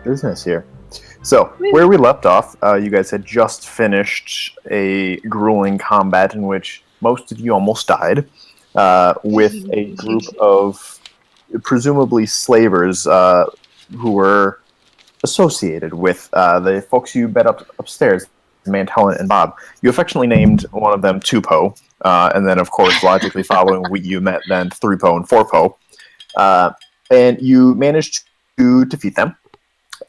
business here. So, where we left off, you guys had just finished a grueling combat in which most of you almost died, with a group of presumably slavers who were associated with the folks you met upstairs, Mantell and Bob. You affectionately named one of them Tupo, and then, of course, logically following, you met then Threepo and Fourpo. And you managed to defeat them.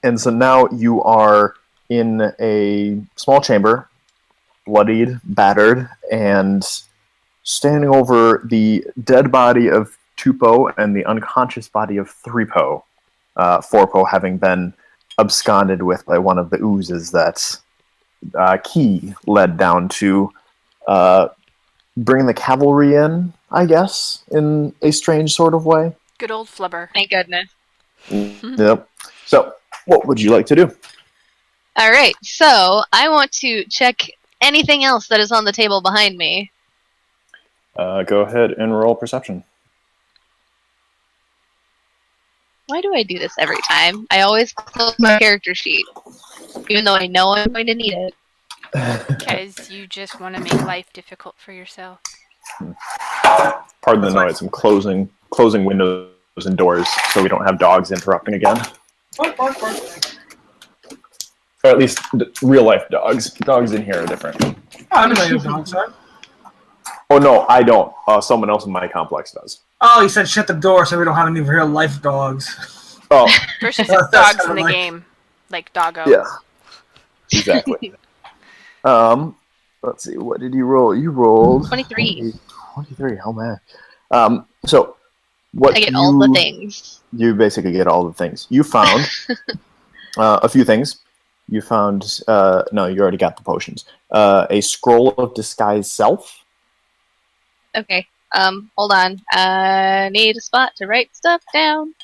And so now you are in a small chamber, bloodied, battered, and standing over the dead body of Tupo and the unconscious body of Threepo, Fourpo having been absconded with by one of the oozes that Key led down to bring the cavalry in, I guess, in a strange sort of way. Good old Flubber. Thank goodness. Yep. So, what would you like to do? All right, so I want to check anything else that is on the table behind me. Go ahead and roll perception. Why do I do this every time? I always close my character sheet, even though I know I'm going to need it. Because you just want to make life difficult for yourself. Pardon the noise. I'm closing windows and doors so we don't have dogs interrupting again. Or at least real-life dogs. Dogs in here are different. I know your dogs are. Oh, no, I don't. Someone else in my complex does. Oh, you said shut the door so we don't have any real-life dogs. Oh. Versus dogs in the game. Like Doggo. Yeah. Exactly. Let's see. What did you roll? You rolled 23. 23. Oh man. So what I get all the things. You basically get all the things. You found a few things. You found no, you already got the potions. A scroll of disguise self. Okay. Hold on. I need a spot to write stuff down.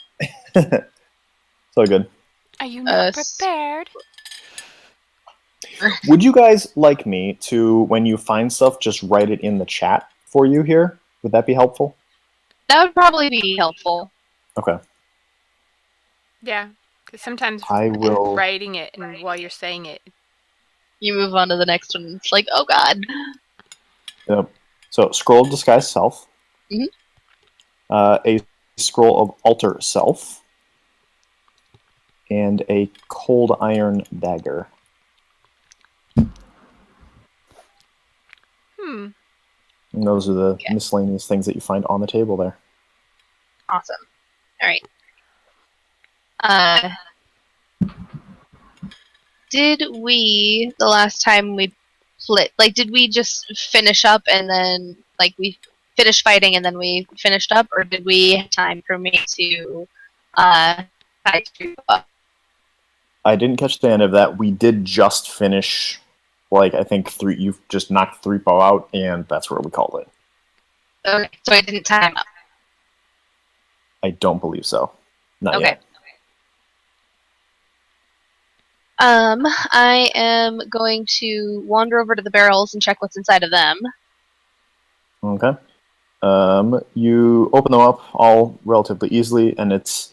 So good. Are you not prepared? Would you guys like me to, when you find stuff, just write it in the chat for you here? Would that be helpful? That would probably be helpful. Okay. Yeah, because sometimes I will writing it and while you're saying it, you move on to the next one. It's like, oh god. Yep. So, scroll of disguise self. Mm-hmm. A scroll of alter self. And a cold iron dagger. And those are the miscellaneous things that you find on the table there. Awesome. Alright. Did we, the last time we did we just finish up and then, we finished fighting and then we finished up, or did we have time for me to, tie you up? I didn't catch the end of that. We did just finish, I think you've just knocked Threepo out, and that's where we called it. Okay, so I didn't time up. I don't believe so. Not yet. I am going to wander over to the barrels and check what's inside of them. Okay. You open them up all relatively easily, and it's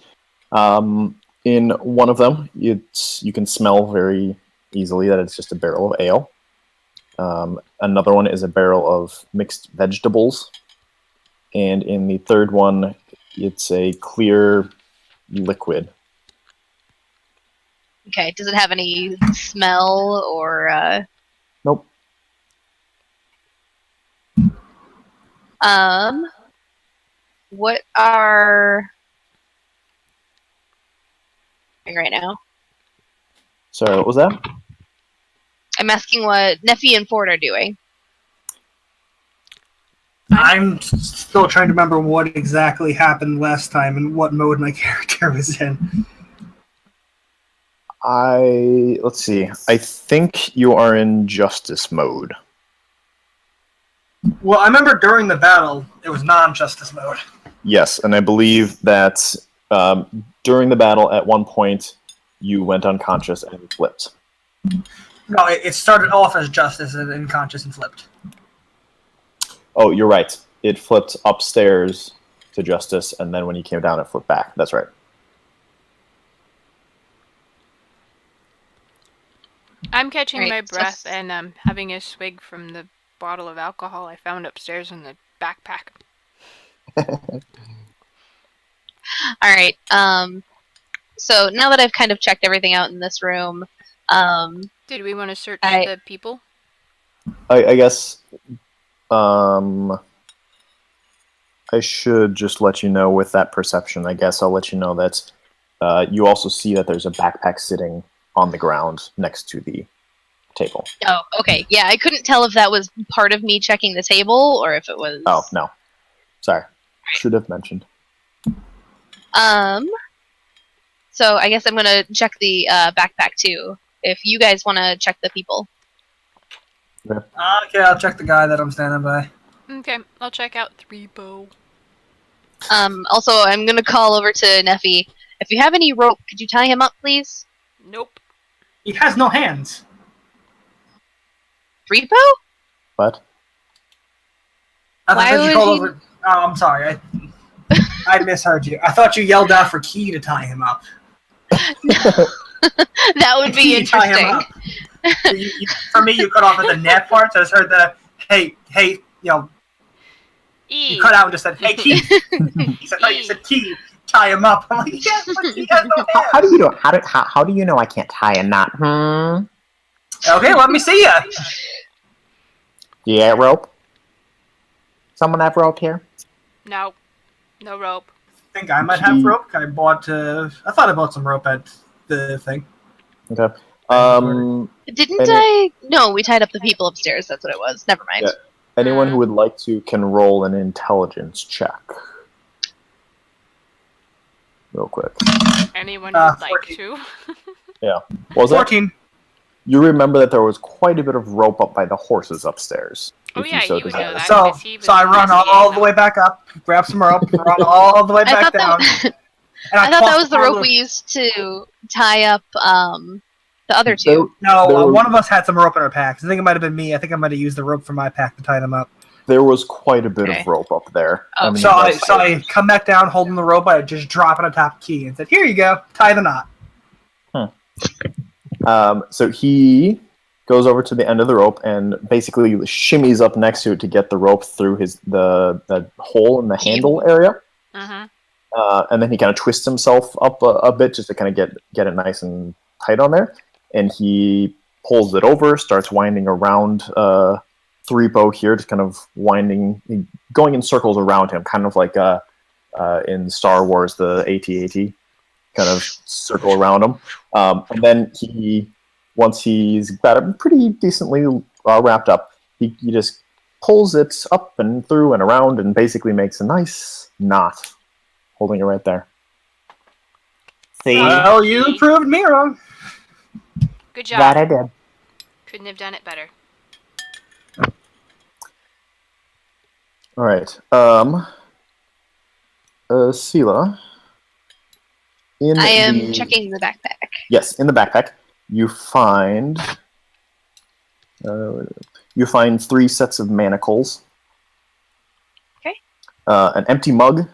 in one of them. You can smell very easily that it's just a barrel of ale. Another one is a barrel of mixed vegetables, and in the third one, it's a clear liquid. Okay, does it have any smell or, Nope. What are... right now? Sorry, what was that? I'm asking what Neffy and Ford are doing. I'm still trying to remember what exactly happened last time and what mode my character was in. Let's see. I think you are in justice mode. Well, I remember during the battle, it was non-justice mode. Yes, and I believe that during the battle, at one point, you went unconscious and flipped. No, it started off as justice and unconscious and flipped. Oh, you're right. It flipped upstairs to justice, and then when you came down, it flipped back. That's right. I'm catching Right, my so- breath and having a swig from the bottle of alcohol I found upstairs in the backpack. Alright, so now that I've kind of checked everything out in this room, Did we want to search I- the people? I guess I should just let you know with that perception. I guess I'll let you know that you also see that there's a backpack sitting on the ground next to the table. oh, okay, yeah, I couldn't tell if that was part of me checking the table, or if it was... Oh, no. Sorry. Should have mentioned. So I guess I'm gonna check the backpack too, if you guys want to check the people. Okay, I'll check the guy that I'm standing by. Okay, I'll check out 3-bow. Also, I'm gonna call over to Neffy. If you have any rope, could you tie him up, please? Nope. He has no hands. Repo? What? I Why thought you would called he- over. Oh, I'm sorry. I misheard you. I thought you yelled out for Key to tie him up. That would be Key, tie him interesting. up. For me, you cut off at the net part, so I just heard the hey, E. you cut out and just said, hey, Key. He said, no, you said Key, tie him up. I'm like, yeah, but he has no hands. How do you know? How do you know I can't tie a knot? Okay, let me see ya. Yeah, rope. Someone have rope here? No. No rope. I think I might have rope. I thought I bought some rope at the thing. Okay. Didn't Any- I? No, we tied up the people upstairs. That's what it was. Never mind. Yeah. Anyone who would like to can roll an intelligence check. Real quick. Anyone would like 14. to? What was that? 14. You remember that there was quite a bit of rope up by the horses upstairs. Oh, if you yeah, so he would desire. know that. So, because he was I run all investigating the way them. back up, grab some rope, run all the way I back thought down. that. And I thought that toss was the poor rope little- we used to tie up the other There- two. No, there was- one of us had some rope in our packs. I think it might have been me. I think I might have used the rope from my pack to tie them up. There was quite a bit Okay. of rope up there. Oh. So I come back down holding the rope. I just drop it on top of Key and said, "Here you go, tie the knot." So he goes over to the end of the rope and basically shimmies up next to it to get the rope through the hole in the handle area. Mhm. And then he kind of twists himself up a bit just to kind of get it nice and tight on there. And he pulls it over, starts winding around 3-bow here, just kind of going in circles around him, kind of like in Star Wars, the AT-AT kind of circle around him. And then once he's got it pretty decently wrapped up, he just pulls it up and through and around and basically makes a nice knot, holding it right there. See? Well, you proved me wrong. Good job. That I did. Couldn't have done it better. All right. Sela. I am checking the backpack. Yes, in the backpack, you find 3 sets of manacles. Okay. An empty mug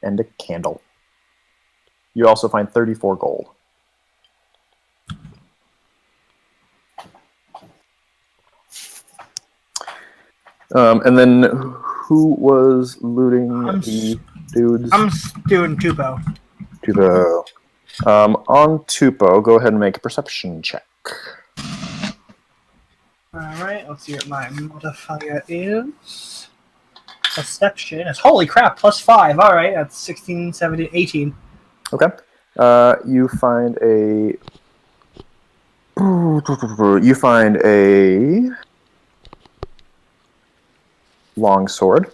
and a candle. You also find 34 gold. And then who was looting the dudes? I'm doing Tupo. Tupo. On Tupo, go ahead and make a perception check. Alright, let's see what my modifier is. Perception is, holy crap, +5. Alright, that's 16, 17, 18. Okay. You find a long sword.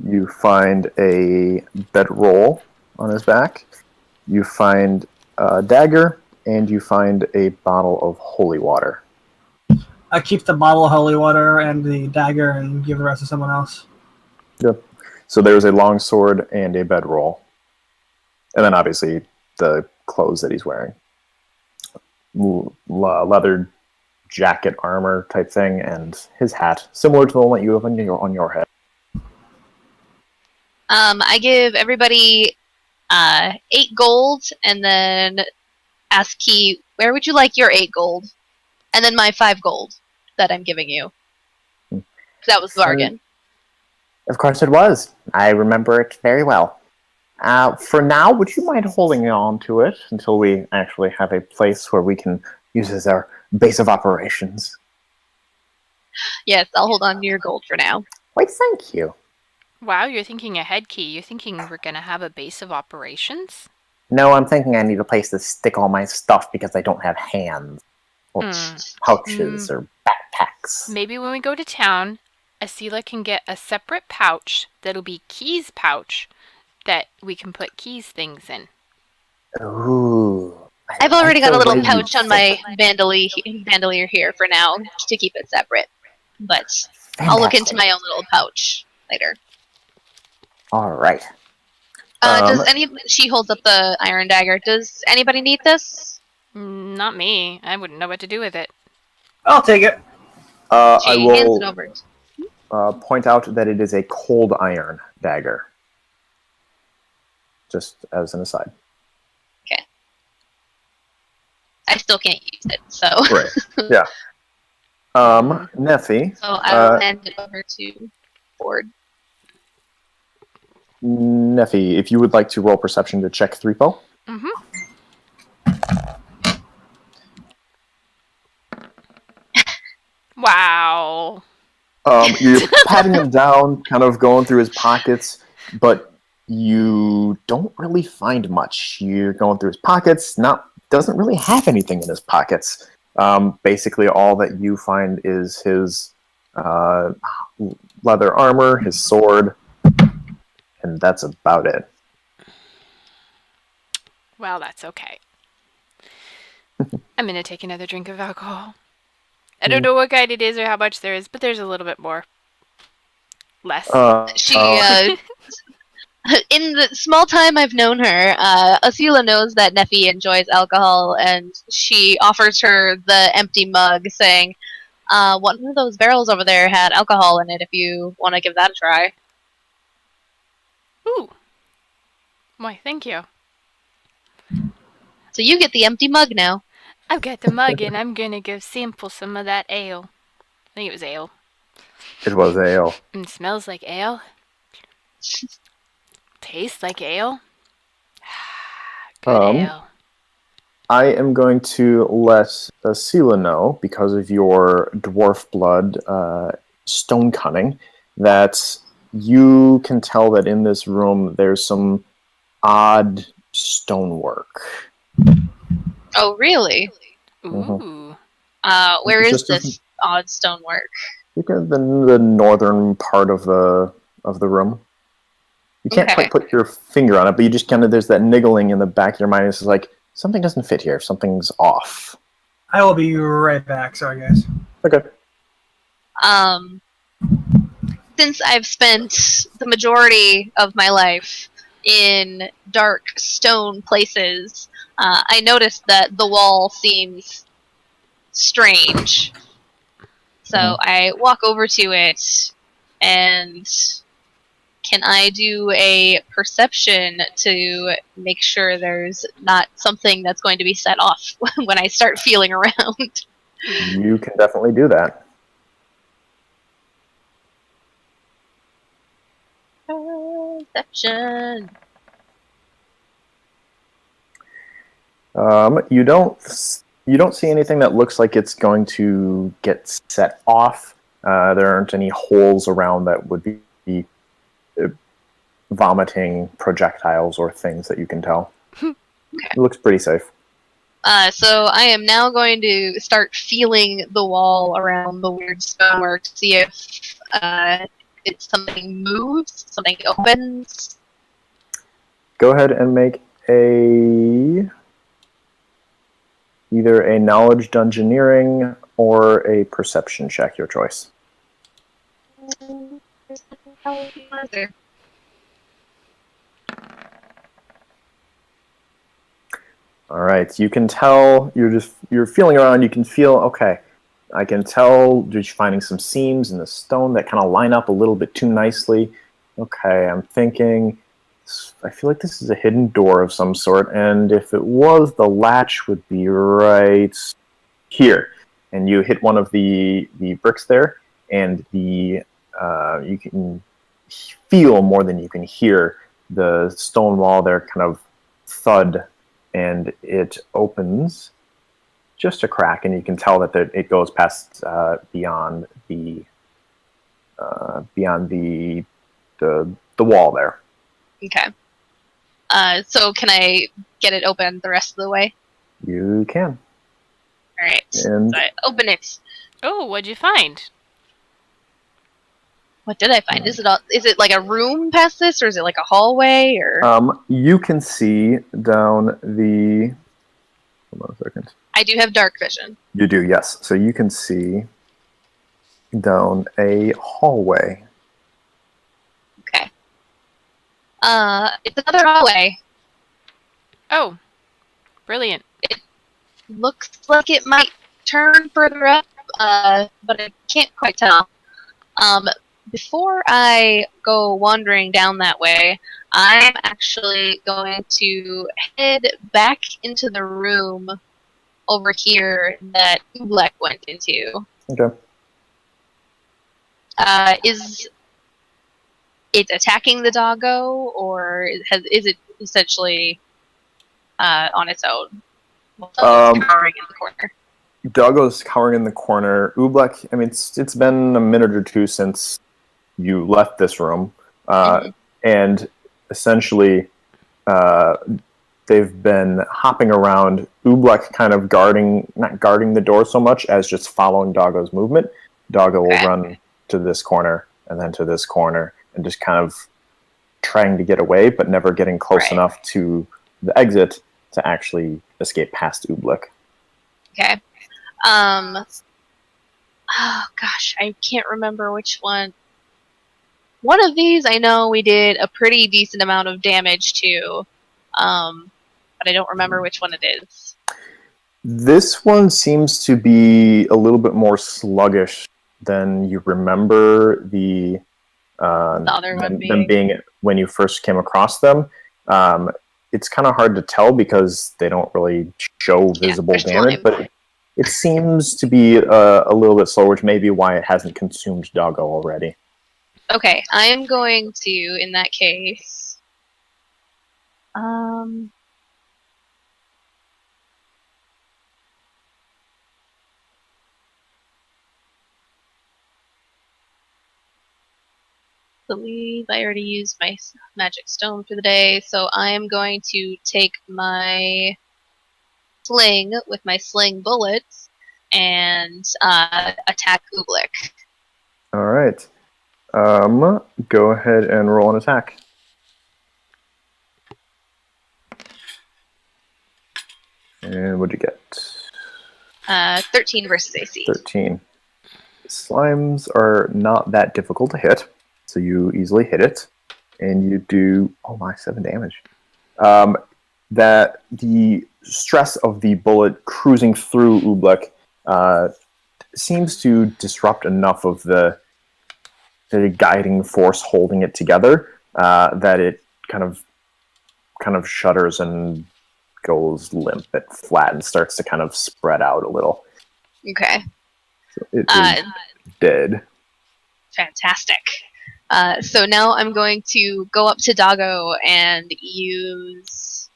You find a bedroll on his back. You find a dagger, and you find a bottle of holy water. I keep the bottle of holy water and the dagger and give the rest to someone else. Yep. So there's a long sword and a bedroll. And then obviously the clothes that he's wearing. Leather jacket armor type thing, and his hat, similar to the one that you have on your head. I give everybody 8 gold, and then ask Key, where would you like your 8 gold? And then my 5 gold that I'm giving you. That was the bargain. Of course it was. I remember it very well. For now, would you mind holding on to it until we actually have a place where we can use as our base of operations? Yes, I'll hold on to your gold for now. Why, thank you. Wow, you're thinking ahead, Key. You're thinking we're gonna have a base of operations? No, I'm thinking I need a place to stick all my stuff because I don't have hands. Or pouches or backpacks. Maybe when we go to town, Asila can get a separate pouch that'll be Key's pouch that we can put Key's things in. Ooh. I've already got a little pouch on my bandolier. bandolier here for now to keep it separate. But I'll look into my own little pouch later. All right. She holds up the iron dagger. Does anybody need this? Not me. I wouldn't know what to do with it. I'll take it. I She hands it will over. point out that it is a cold iron dagger. Just as an aside. Okay. I still can't use it, so. Right. Yeah. Nephi. So I'll hand it over to Ford. Nephi, if you would like to roll perception to check 3PO. Wow. You're patting him down, kind of going through his pockets, but you don't really find much. You're going through his pockets, doesn't really have anything in his pockets. Basically, all that you find is his leather armor, his sword, and that's about it. Well, that's okay. I'm gonna take another drink of alcohol. I don't know what kind it is or how much there is, but there's a little bit more. Less. In the small time I've known her, Asila knows that Nephi enjoys alcohol, and she offers her the empty mug, saying, one of those barrels over there had alcohol in it if you want to give that a try. Ooh. Why, thank you. So you get the empty mug now. I've got the mug and I'm gonna go sample some of that ale. I think it was ale. It was ale. And smells like ale. Tastes like ale. Good ale. I am going to let Asila know, because of your dwarf blood stone cunning, that you can tell that in this room there's some odd stonework. Oh, really? Ooh. Where is this odd stonework? Because the northern part of the room. You can't quite put your finger on it, but you just kind of, there's that niggling in the back of your mind. It's like, something doesn't fit here. Something's off. I will be right back. Sorry, guys. Okay. Since I've spent the majority of my life in dark stone places, I noticed that the wall seems strange. So I walk over to it, and can I do a perception to make sure there's not something that's going to be set off when I start feeling around? You can definitely do that. Perception. You don't see anything that looks like it's going to get set off. There aren't any holes around that would be vomiting projectiles or things that you can tell. Okay. It looks pretty safe. So I am now going to start feeling the wall around the weird stonework to see if something moves, something opens. Go ahead and make either a knowledge dungeoneering or a perception check, your choice. All right, you can tell, you're feeling around, you can feel, okay, I can tell just finding some seams in the stone that kind of line up a little bit too nicely. Okay, I'm thinking I feel like this is a hidden door of some sort, and if it was, the latch would be right here. And you hit one of the bricks there, and you can feel more than you can hear the stone wall there kind of thud, and it opens just a crack, and you can tell that it goes past beyond the wall there. Okay. So can I get it open the rest of the way? You can. All right. And So I open it. Oh, what'd you find? What did I find? Is it like a room past this, or is it like a hallway, or? you can see down the. Hold on a second. I do have dark vision. You do, yes. So you can see down a hallway. Okay. It's another hallway. Oh, brilliant. Looks like it might turn further up, but I can't quite tell. Before I go wandering down that way, I'm actually going to head back into the room over here that Ublek went into. Okay. Is it attacking the doggo, or is it essentially on its own? Cowering in the corner. Doggo's cowering in the corner. Ublek, I mean, it's been a minute or two since you left this room, and essentially they've been hopping around. Ublek kind of not guarding the door so much as just following Doggo's movement. Doggo will run to this corner and then to this corner and just kind of trying to get away, but never getting close enough to the exit to actually escape past Ublek. Okay. Oh gosh, I can't remember which one. One of these I know we did a pretty decent amount of damage to, but I don't remember which one it is. This one seems to be a little bit more sluggish than you remember the other one them being when you first came across them. It's kind of hard to tell because they don't really show visible damage, but it seems to be a little bit slower, which may be why it hasn't consumed Doggo already. Okay, I am going to, in that case, believe I already used my magic stone for the day, so I am going to take my sling with my sling bullets and attack Ublek. All right. Go ahead and roll an attack. And what'd you get? 13 versus AC. 13. Slimes are not that difficult to hit, so you easily hit it, and you do 7 damage. That the stress of the bullet cruising through Ublek seems to disrupt enough of the guiding force holding it together that it kind of shudders and goes limp. It flattens, starts to kind of spread out a little. Okay. So it is dead. Fantastic. So now I'm going to go up to Doggo and use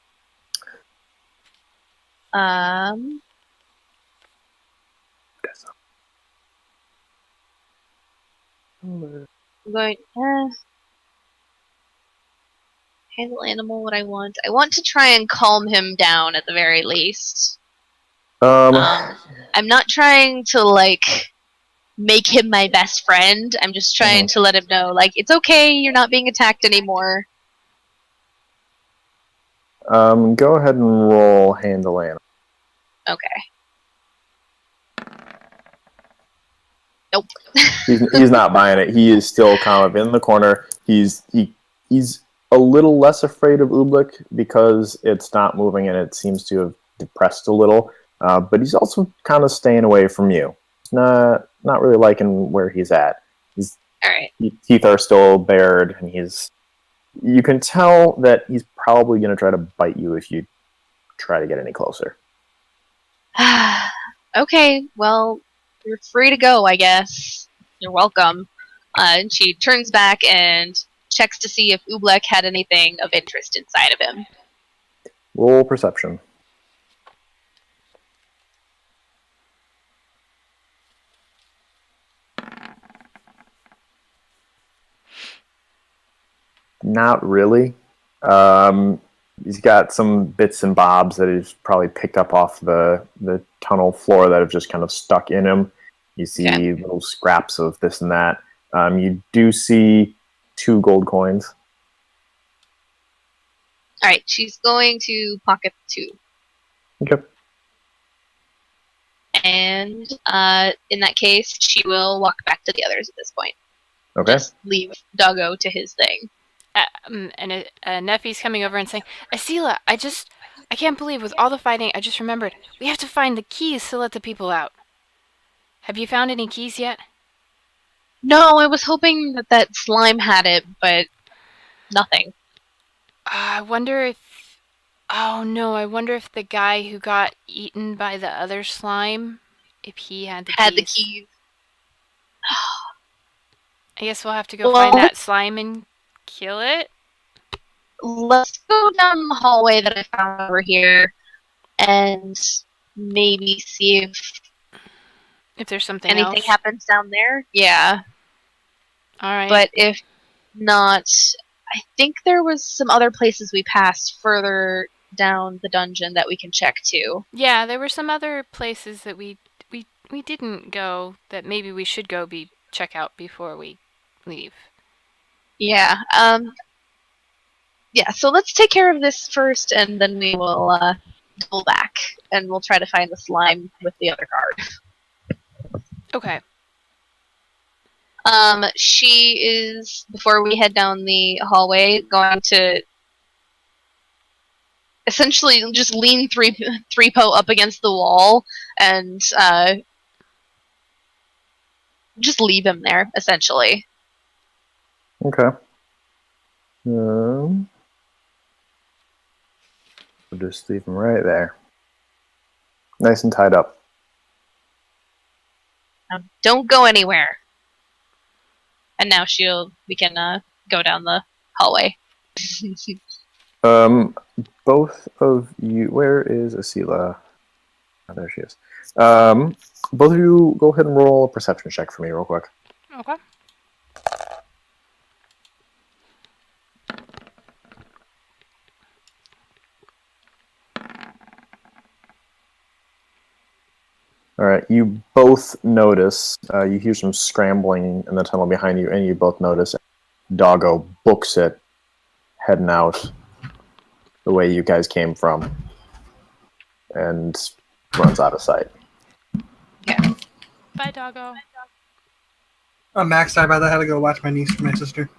I'm going handle animal. What I want to try and calm him down at the very least. I'm not trying to make him my best friend. I'm just trying to let him know it's okay. You're not being attacked anymore. Go ahead and roll handle animal. Okay. Nope. He's not buying it. He is still kind of in the corner. He's a little less afraid of Ublek because it's not moving and it seems to have depressed a little. But he's also kind of staying away from you. He's not really liking where he's at. All right. Teeth are still bared, and he's You can tell that he's probably going to try to bite you if you try to get any closer. Okay, well, you're free to go, I guess. You're welcome. And she turns back and checks to see if Ublek had anything of interest inside of him. Roll perception. Not really. He's got some bits and bobs that he's probably picked up off the tunnel floor that have just kind of stuck in him. You see little scraps of this and that. You do see 2 gold coins. Alright, she's going to pocket 2. Okay. And in that case, she will walk back to the others at this point. Okay. Just leave Doggo to his thing. And Neffy's coming over and saying, Asila, I can't believe with all the fighting, I just remembered. We have to find the keys to let the people out. Have you found any keys yet? No, I was hoping that slime had it, but nothing. I wonder if... Oh no, I wonder if the guy who got eaten by the other slime, if he had the keys. Had the keys. I guess we'll have to go find that slime and kill it. Let's go down the hallway that I found over here and maybe see if there's something anything else happens down there. Yeah. Alright. But if not, I think there was some other places we passed further down the dungeon that we can check too. Yeah, there were some other places that we didn't go that maybe we should go check out before we leave. Yeah. Yeah, so let's take care of this first and then we will double back and we'll try to find the slime with the other card. Okay. She is, before we head down the hallway, going to essentially just lean three-po up against the wall and just leave him there, essentially. Okay. We'll just leave him right there. Nice and tied up. Don't go anywhere. And now we can go down the hallway. Both of you, where is Asila? Oh, there she is. Both of you go ahead and roll a perception check for me real quick. Okay. All right, you both notice, you hear some scrambling in the tunnel behind you, and you both notice Doggo books it, heading out the way you guys came from, and runs out of sight. Yeah. Bye, Doggo. I'm maxed out, but I had to go watch my niece and my sister.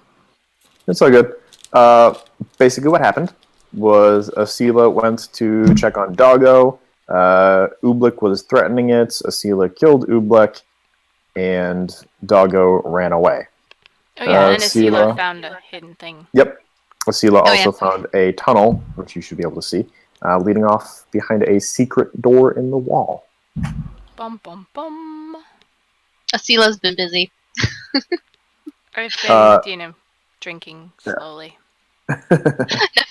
It's all good. Basically what happened was Asila went to check on Doggo. Ublek was threatening it. Asila killed Ublek, and Doggo ran away. Oh yeah, and Asila Asila found a hidden thing. Yep. Asila also yeah. found a tunnel, which you should be able to see, leading off behind a secret door in the wall. Bum bum bum. Asila's been busy. I've been, drinking slowly.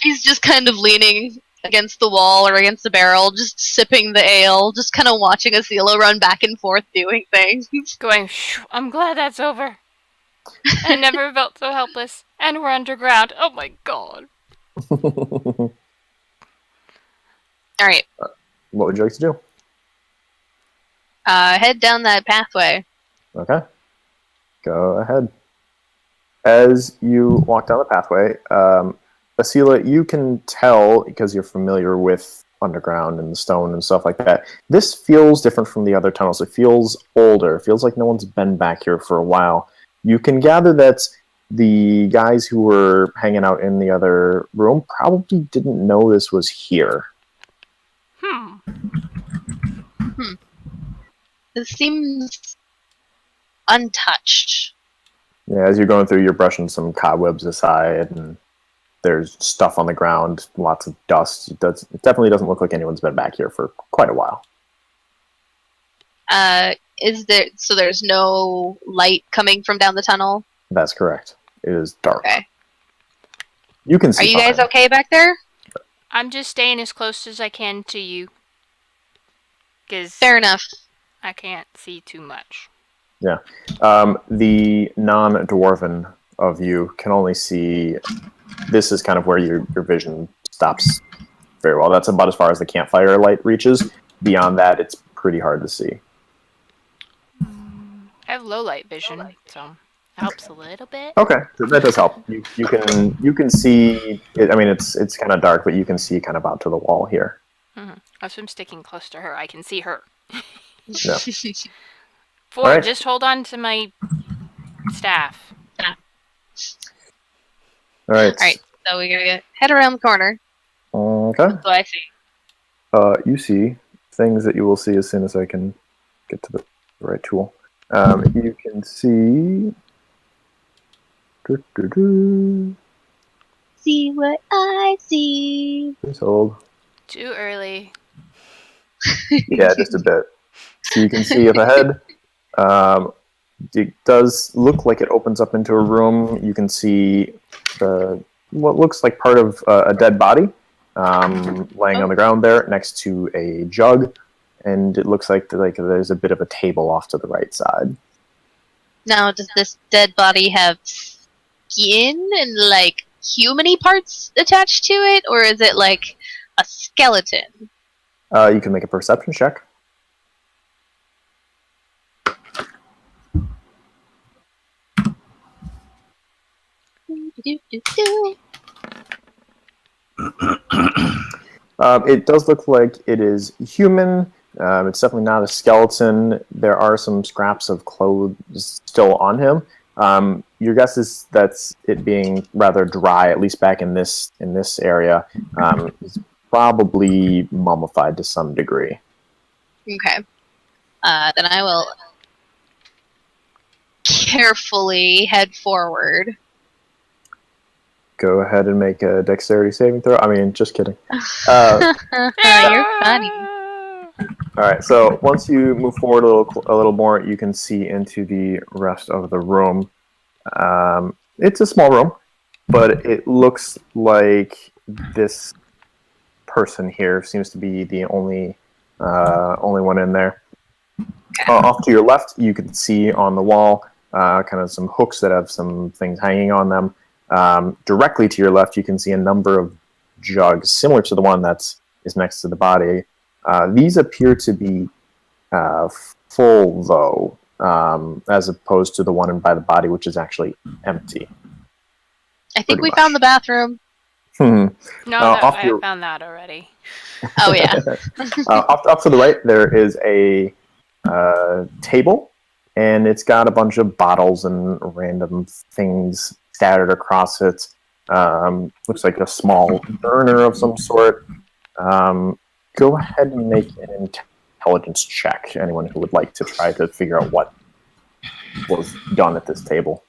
He's just kind of leaning against the wall or against the barrel, just sipping the ale, just kind of watching Asila run back and forth doing things. Going, I'm glad that's over. I never felt so helpless. And we're underground. Oh my god. Alright. What would you like to do? Head down that pathway. Okay. Go ahead. As you walk down the pathway, Asila, you can tell, because you're familiar with underground and the stone and stuff like that, this feels different from the other tunnels. It feels older. It feels like no one's been back here for a while. You can gather that the guys who were hanging out in the other room probably didn't know this was here. It seems untouched. Yeah, as you're going through, you're brushing some cobwebs aside and There's stuff on the ground, lots of dust. It definitely doesn't look like anyone's been back here for quite a while. So there's no light coming from down the tunnel? That's correct. It is dark. Okay. You can see. Are you guys okay back there? I'm just staying as close as I can to you. Because Fair enough. I can't see too much. Yeah. The non-dwarven of you can only see... This is kind of where your vision stops very well. That's about as far as the campfire light reaches. Beyond that, it's pretty hard to see. I have low light vision, so it helps a little bit. Okay, that does help. You can see... I mean, it's kind of dark, but you can see kind of out to the wall here. As I'm sticking close to her, I can see her. Yeah. Ford, Alright. just hold on to my staff. All right. Alright, so we're gonna head around the corner. Okay. So I see. You see things that you will see as soon as I can get to the right tool. You can see... See what I see. Please hold. Too early. Yeah, just a bit. So you can see up ahead. It does look like it opens up into a room. You can see what looks like part of a dead body laying on the ground there next to a jug. And it looks like there's a bit of a table off to the right side. Now, does this dead body have skin and, like, human-y parts attached to it? Or is it, like, a skeleton? You can make a perception check. It does look like it is human. It's definitely not a skeleton. There are some scraps of clothes still on him. Your guess is that's it being rather dry, at least back in this area. Is probably mummified to some degree. Okay. Then I will carefully head forward. Go ahead and make a dexterity saving throw. I mean, just kidding. You're funny. All right, so once you move forward a little more, you can see into the rest of the room. It's a small room, but it looks like this person here seems to be the only one in there. Off to your left, you can see on the wall kind of some hooks that have some things hanging on them. Directly to your left, you can see a number of jugs, similar to the one that is next to the body. These appear to be full, though, as opposed to the one by the body, which is actually empty. I think Pretty we much. found the bathroom. No, off I your- found that already. Oh, yeah. Off to the right, there is a table, and it's got a bunch of bottles and random things scattered across it. Looks like a small burner of some sort. Go ahead and make an intelligence check. Anyone who would like to try to figure out what was done at this table.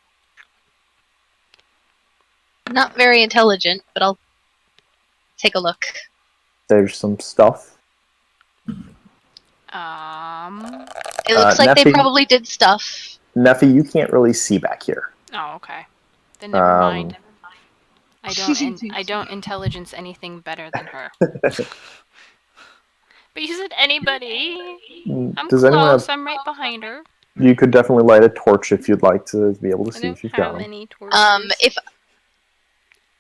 Not very intelligent, but I'll take a look. There's some stuff. It looks like they Neffy- probably did stuff. Neffy, you can't really see back here. Oh, okay. Then never mind. Um, I don't intelligence anything better than her. But you said anybody. I'm Does close. anyone have... I'm right behind her. You could definitely light a torch if you'd like to be able to I see don't if you've have got them. any torches.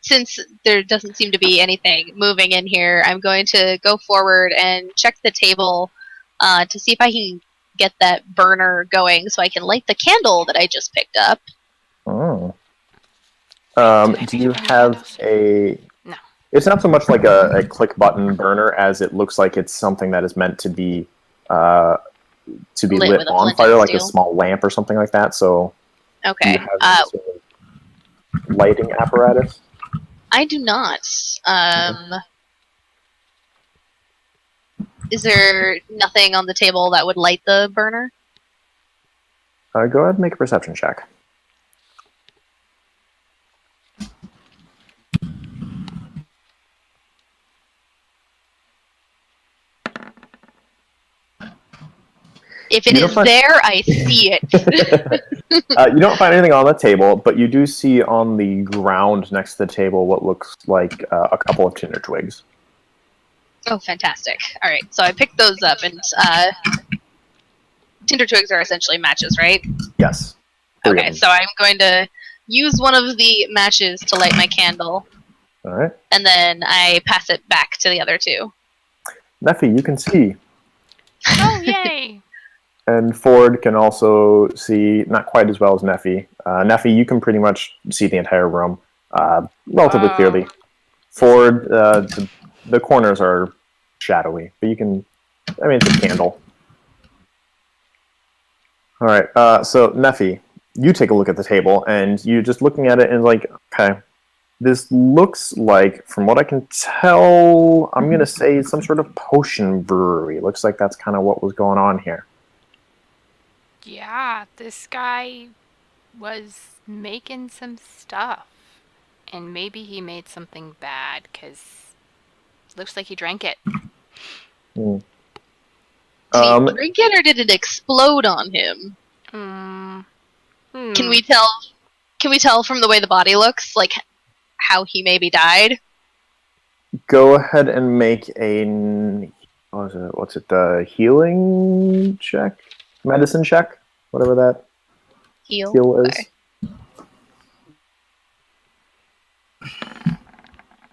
Since there doesn't seem to be anything moving in here, I'm going to go forward and check the table to see if I can get that burner going so I can light the candle that I just picked up. Oh. Do I pick Do you up any have candles? a... No. It's not so much like a click button burner as it looks like it's something that is meant to be Lit lit with a on flint fire, and like a steel. small lamp or something like that. So do Okay. you have any sort of lighting apparatus? I do not. Is there nothing on the table that would light the burner? Go ahead and make a perception check. If it is there, I see it. You don't find anything on the table, but you do see on the ground next to the table what looks like a couple of tinder twigs. Oh, fantastic. Alright, so I picked those up, and tinder twigs are essentially matches, right? Yes. Okay, so I'm going to use one of the matches to light my candle. All right. And then I pass it back to the other two. Neffy, you can see. Oh, yay! And Ford can also see, not quite as well as Neffy. Neffy, you can pretty much see the entire room relatively clearly. Ford, the corners are shadowy, but you can, I mean, it's a candle. All right, so Neffy, you take a look at the table, and you're just looking at it and like, okay, this looks like, from what I can tell, I'm going to say some sort of potion brewery. Looks like that's kind of what was going on here. Yeah, this guy was making some stuff. And maybe he made something bad, because looks like he drank it. Hmm. Did he drink it, or did it explode on him? Can we tell? Can we tell from the way the body looks, like how he maybe died? Go ahead and make a what's it? The healing check, medicine check, whatever that Heal is. Okay.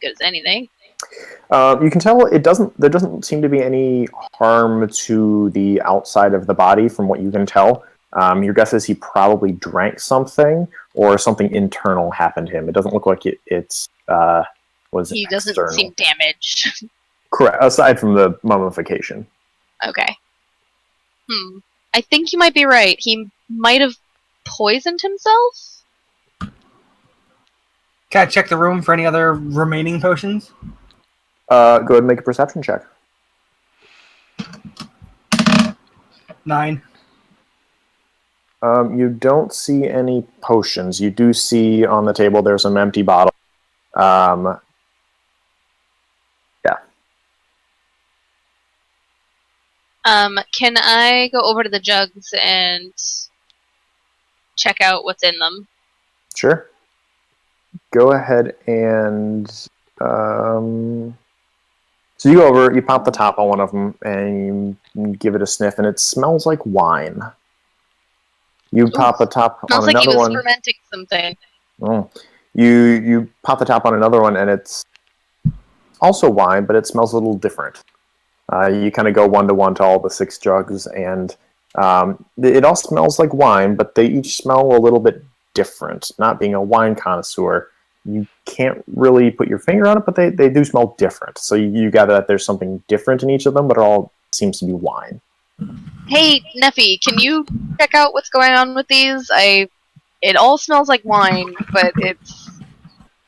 Good as anything. You can tell it doesn't. There doesn't seem to be any harm to the outside of the body, from what you can tell. Your guess is he probably drank something, or something internal happened to him. It doesn't look like it's was. He doesn't external. seem damaged. Correct. Aside from the mummification. Okay. I think you might be right. He might have poisoned himself? Can I check the room for any other remaining potions? Go ahead and make a perception check. 9. You don't see any potions. You do see on the table there's some empty bottles. Yeah. Can I go over to the jugs and check out what's in them? Sure. Go ahead and so you go over, you pop the top on one of them, and you give it a sniff, and it smells like wine. You pop the top Smells on like he another was one. fermenting something. Oh. You pop the top on another one, and it's also wine, but it smells a little different. You kind of go 1-to-1 to all the 6 jugs, and it all smells like wine, but they each smell a little bit different. Not being a wine connoisseur, you can't really put your finger on it, but they do smell different. So you gather that there's something different in each of them, but it all seems to be wine. Hey, Neffy, can you check out what's going on with these? It all smells like wine, but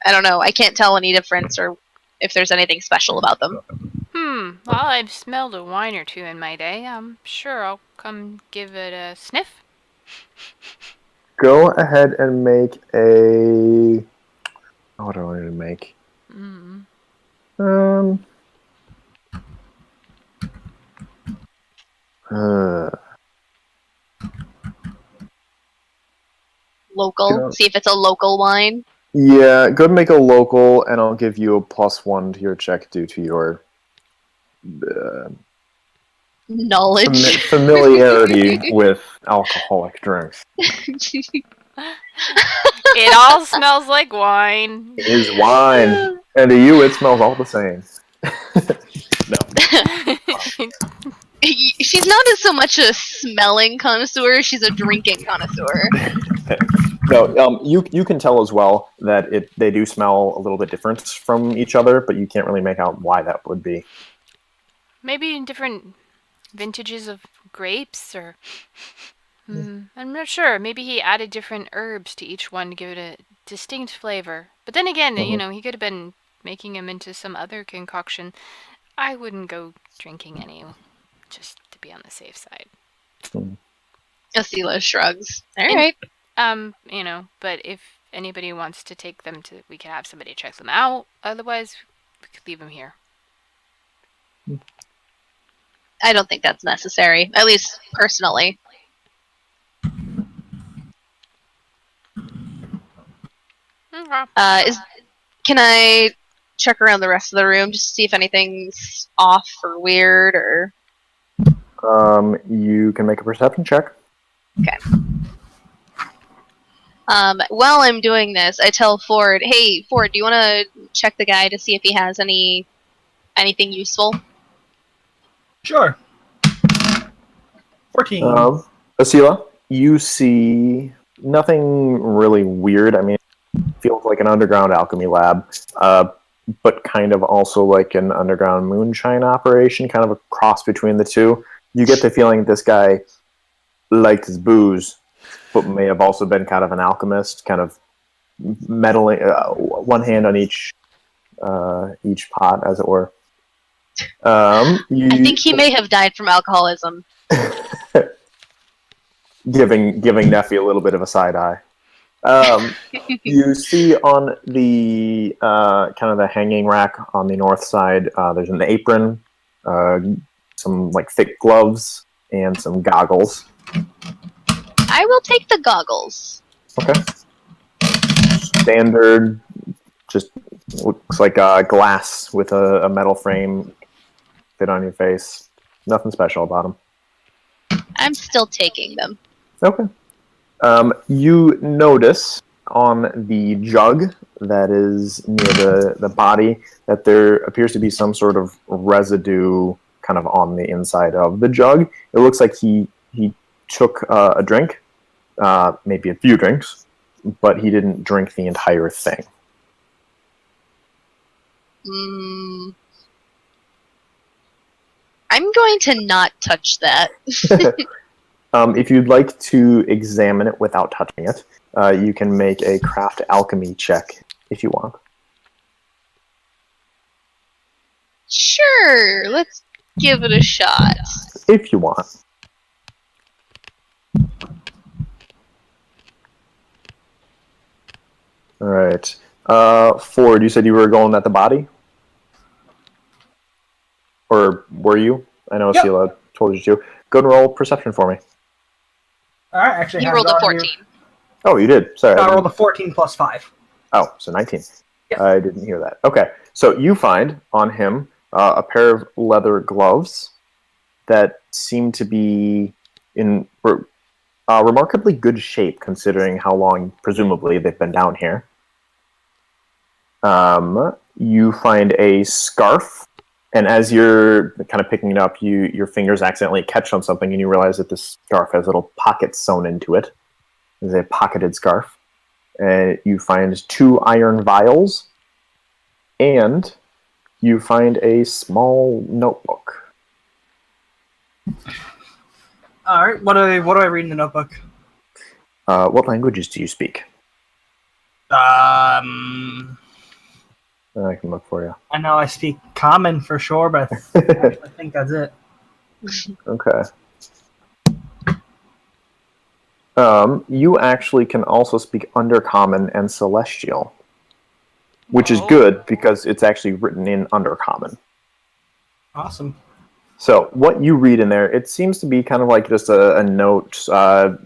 I don't know, I can't tell any difference or if there's anything special about them. Well, I've smelled a wine or two in my day. I'm sure I'll come give it a sniff. Go ahead and make a... What do I want to make? Local? See if it's a local wine? Yeah, go ahead and make a local, and I'll give you a +1 to your check due to your Knowledge. familiarity with alcoholic drinks. It all smells like wine. It is wine, and to you, it smells all the same. No. She's not as so much a smelling connoisseur, she's a drinking connoisseur. No, you can tell as well that they do smell a little bit different from each other, but you can't really make out why that would be. Maybe in different vintages of grapes, or I'm not sure. Maybe he added different herbs to each one to give it a distinct flavor. But then again, you know, he could have been making them into some other concoction. I wouldn't go drinking any, just to be on the safe side. Asila shrugs. Alright. You know, but if anybody wants to take them we could have somebody check them out. Otherwise, we could leave them here. I don't think that's necessary. At least personally. Okay. Can I check around the rest of the room just to see if anything's off or weird or? You can make a perception check. While I'm doing this, I tell Ford, "Hey, Ford, do you want to check the guy to see if he has anything useful?" Sure. 14. Asila, you see nothing really weird. I mean, it feels like an underground alchemy lab, but kind of also like an underground moonshine operation, kind of a cross between the two. You get the feeling this guy liked his booze, but may have also been kind of an alchemist, kind of meddling, one hand on each pot, as it were. I think he may have died from alcoholism. giving Neffy a little bit of a side eye. You see on the kind of the hanging rack on the north side, there's an apron, some like thick gloves, and some goggles. I will take the goggles. Okay. Standard, just looks like glass with a metal frame fit on your face. Nothing special about them. I'm still taking them. Okay. You notice on the jug that is near the body that there appears to be some sort of residue kind of on the inside of the jug. It looks like he took a drink, maybe a few drinks, but he didn't drink the entire thing. I'm going to not touch that. If you'd like to examine it without touching it, you can make a craft alchemy check if you want. Sure, let's give it a shot. If you want. All right. Ford, you said you were going at the body? Or were you? I know Yep. Asila told you to. Go and roll perception for me. Alright, actually, You have rolled it a on 14. here. Oh, you did. Sorry. I rolled a 14 plus 5. Oh, so 19. Yep. I didn't hear that. Okay. So you find on him a pair of leather gloves that seem to be in remarkably good shape considering how long, presumably, they've been down here. You find a scarf, and as you're kind of picking it up, your fingers accidentally catch on something, and you realize that this scarf has little pockets sewn into it. It's a pocketed scarf. You find 2 iron vials, and you find a small notebook. Alright, what do I read in the notebook? What languages do you speak? I I can look for you. know I speak Common for sure, but I think that's it. Okay. You actually can also speak Undercommon and Celestial, which is good because it's actually written in Undercommon. Awesome. So what you read in there, it seems to be kind of like just a note.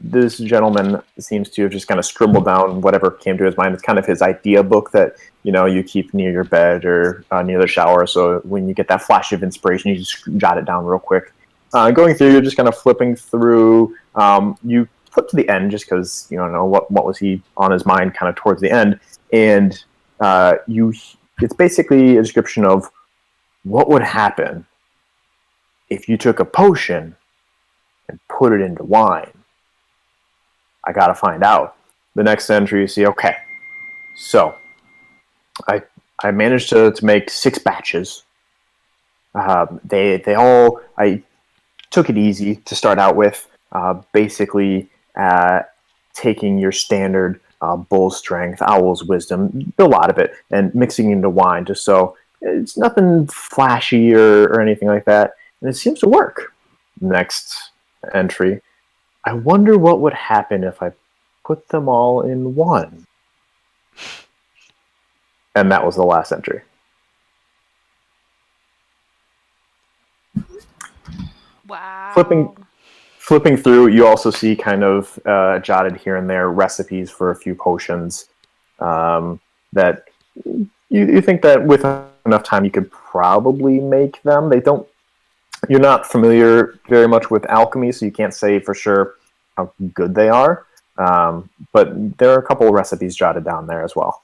This gentleman seems to have just kind of scribbled down whatever came to his mind. It's kind of his idea book that, you keep near your bed or near the shower. So when you get that flash of inspiration, you just jot it down real quick. Going through, you're just kind of flipping through. You flip to the end just because you don't know what was he on his mind kind of towards the end. And it's basically a description of what would happen if you took a potion and put it into wine. I gotta find out. The next entry you see, okay, so I managed to make 6 batches. They all, I took it easy to start out with, basically taking your standard bull strength, owl's wisdom, a lot of it, and mixing into wine just so it's nothing flashy or anything like that. And it seems to work. Next entry. I wonder what would happen if I put them all in one. And that was the last entry. Wow. Flipping through, you also see kind of jotted here and there recipes for a few potions that you think that with enough time you could probably make them. You're not familiar very much with alchemy, so you can't say for sure how good they are. But there are a couple of recipes jotted down there as well.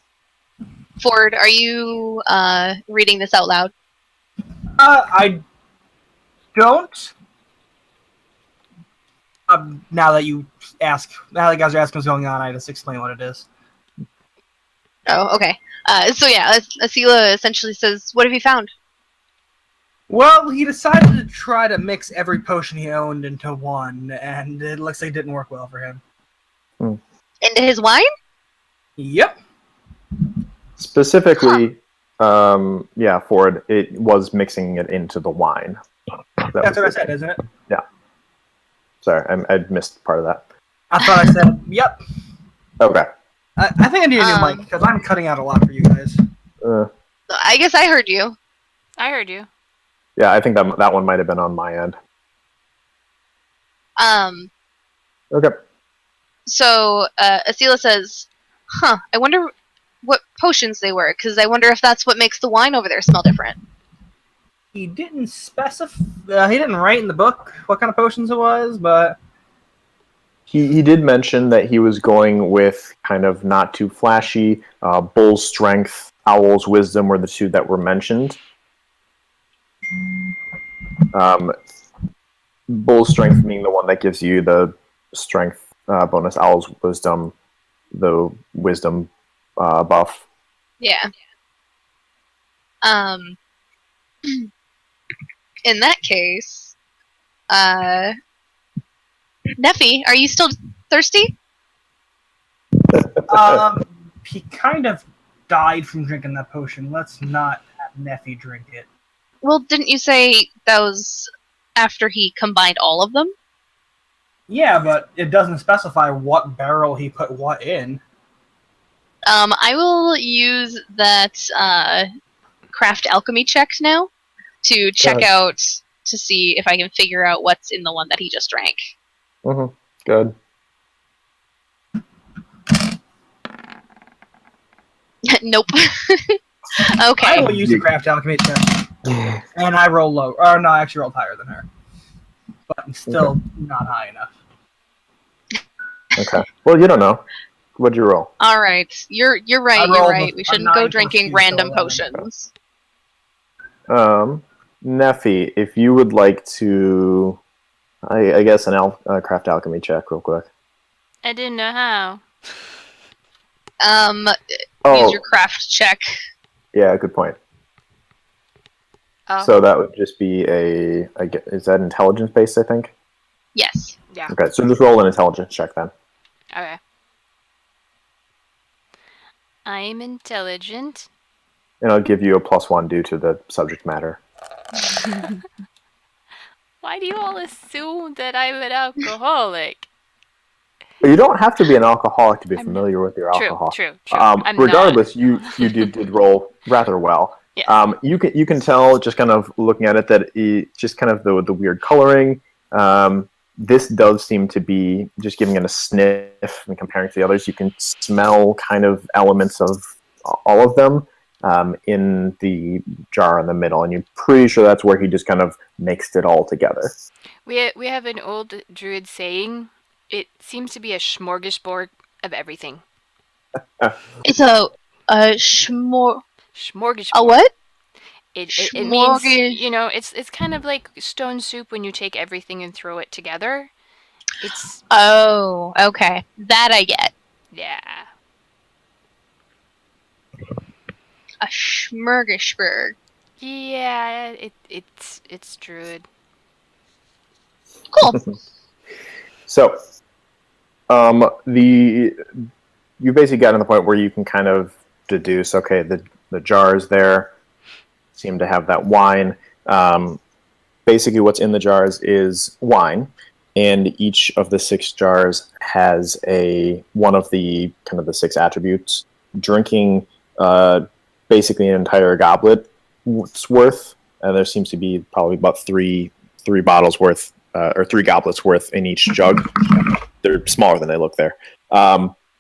Ford, are you reading this out loud? I don't. Now that you guys are asking what's going on, I just explain what it is. Oh, okay. So yeah, Asila essentially says, "What have you found?" Well, he decided to try to mix every potion he owned into one, and it looks like it didn't work well for him. Into his wine? Yep. Specifically, Ford, it was mixing it into the wine. That's what I said, isn't it? Yeah. Sorry, I missed part of that. I thought I said, yep. Okay. I think I need a new mic, because I'm cutting out a lot for you guys. I guess I heard you. I heard you. Yeah, I think that one might have been on my end. Okay. So Asila says, "Huh, I wonder what potions they were, because I wonder if that's what makes the wine over there smell different." He didn't specify. He didn't write in the book what kind of potions it was, but He did mention that he was going with kind of not too flashy. Bull's Strength, Owl's Wisdom were the two that were mentioned. Bull's Strength being the one that gives you the strength bonus. Owl's Wisdom, the wisdom buff. Yeah. In that case, Neffy, are you still thirsty? he kind of died from drinking that potion. Let's not have Neffy drink it. Well, didn't you say that was after he combined all of them? Yeah, but it doesn't specify what barrel he put what in. I will use that craft alchemy check now to check out to see if I can figure out what's in the one that he just drank. Mm-hmm. Good. Nope. I Okay. will use the craft alchemy check. And I roll low. Or no, I actually rolled higher than her. But still not high enough. Okay. Well, you don't know. What'd you roll? All right. You're right. I You're rolled right. a We shouldn't 9 go plus drinking 2, so random 11. potions. Neffy, if you would like to, I guess craft alchemy check real quick. I didn't know how. Use your craft check. Yeah, good point. Oh. So that would just be is that intelligence based, I think? Yes. Yeah. Okay, so just roll an intelligence check then. Okay. I'm intelligent. And I'll give you a +1 due to the subject matter. Why do you all assume that I'm an alcoholic? But you don't have to be an alcoholic to be I'm familiar with your alcohol. True. I'm Regardless, not. you did roll rather well. Yes. You can tell just kind of looking at it that just kind of the weird coloring. This does seem to be just giving it a sniff and comparing to the others. You can smell kind of elements of all of them in the jar in the middle, and you're pretty sure that's where he just kind of mixed it all together. We have an old druid saying, it seems to be a smorgasbord of everything. It's a Smorgasbord. a what? It means, Smorgas- it's kind of like stone soup when you take everything and throw it together. It's, Oh, okay. That I get. yeah. A smorgasbord. Yeah, it's druid. Cool. So, you basically got to the point where you can kind of deduce, okay, the jars there seem to have that wine. Basically, what's in the jars is wine, and each of the 6 jars has one of the kind of the 6 attributes. Drinking basically an entire goblet's worth, and there seems to be probably about three bottles worth or 3 goblets worth in each jug. They're smaller than they look there.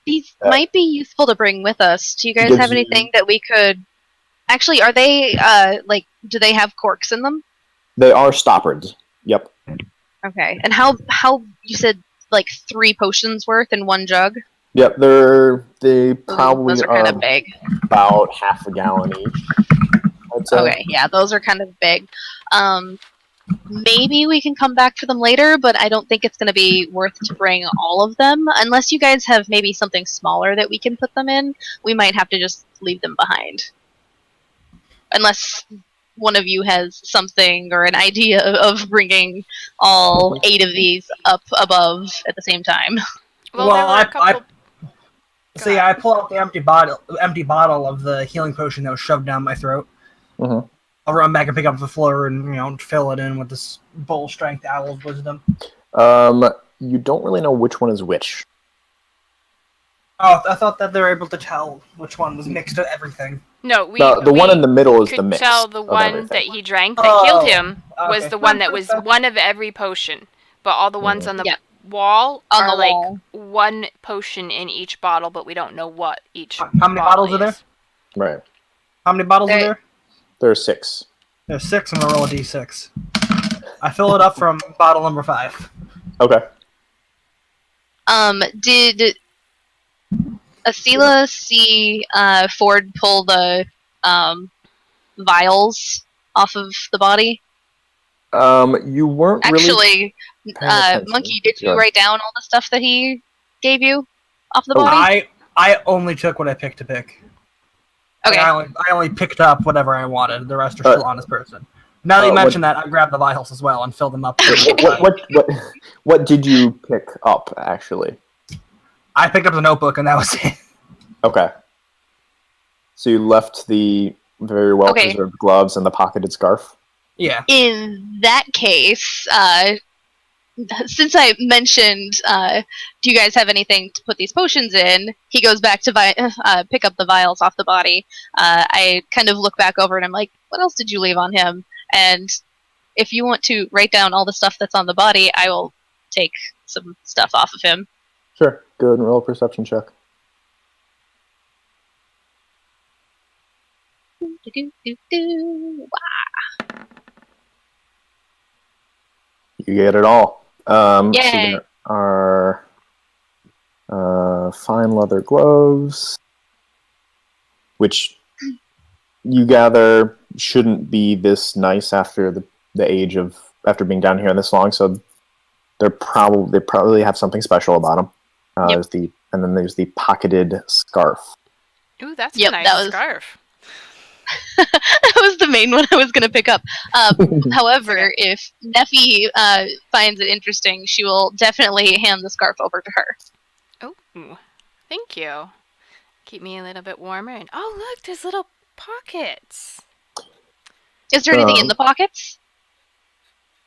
These might be useful to bring with us. Do you guys gives have you- anything that we could... Actually, are they, do they have corks in them? They are stoppards. Yep. Okay. And how you said, 3 potions worth in 1 jug? Yep, they probably Those are kind of big. about half a gallon each. I'd say. Okay, yeah, those are kind of big. Maybe we can come back for them later, but I don't think it's going to be worth to bring all of them. Unless you guys have maybe something smaller that we can put them in, we might have to just leave them behind. Unless one of you has something or an idea of bringing all 8 of these up above at the same time. Well, there were a couple. See, I pull out the empty bottle of the healing potion that was shoved down my throat. Mhm. I'll run back and pick up the floor and fill it in with this bull strength owl of wisdom. You don't really know which one is which. Oh, I thought that they were able to tell which one was mixed with everything. No, we. The one in the middle is could the mix. tell the of one everything. that he drank that killed him was okay. the one that was one of every potion, but all the ones on the Yeah. wall On are the like wall. 1 potion in each bottle, but we don't know what each. How many bottles are there? is. Right. How many bottles are There- there? There are 6. There's 6. I'm gonna roll a d6. I fill it up from bottle number 5. Okay. Did Asila see Ford pull the vials off of the body? You weren't really. Actually, paying attention. Monkey, did you Sure. write down all the stuff that he gave you off the Oh, body? I only took what I picked to pick. Okay. I only picked up whatever I wanted. The rest are still on this person. Now that you what- mention that, I grabbed the vials as well and filled them up. What did you pick up actually? I picked up the notebook and that was it. Okay. So you left the very well preserved gloves and the pocketed scarf. Yeah. In that case, since I mentioned, do you guys have anything to put these potions in? He goes back to pick up the vials off the body. I kind of look back over and I'm like, what else did you leave on him? And if you want to write down all the stuff that's on the body, I will take some stuff off of him. Sure. Go ahead and roll a perception check. You get it all. So Yay. there are fine leather gloves, which you gather shouldn't be this nice after the age of after being down here this long. So they probably have something special about them. Yep. And then there's the pocketed scarf. Ooh, that's Yep, a nice that was- scarf. That was the main one I was going to pick up. However, if Neffy finds it interesting, she will definitely hand the scarf over to her. Oh, thank you. Keep me a little bit warmer. And oh, look, there's little pockets. Is there anything in the pockets?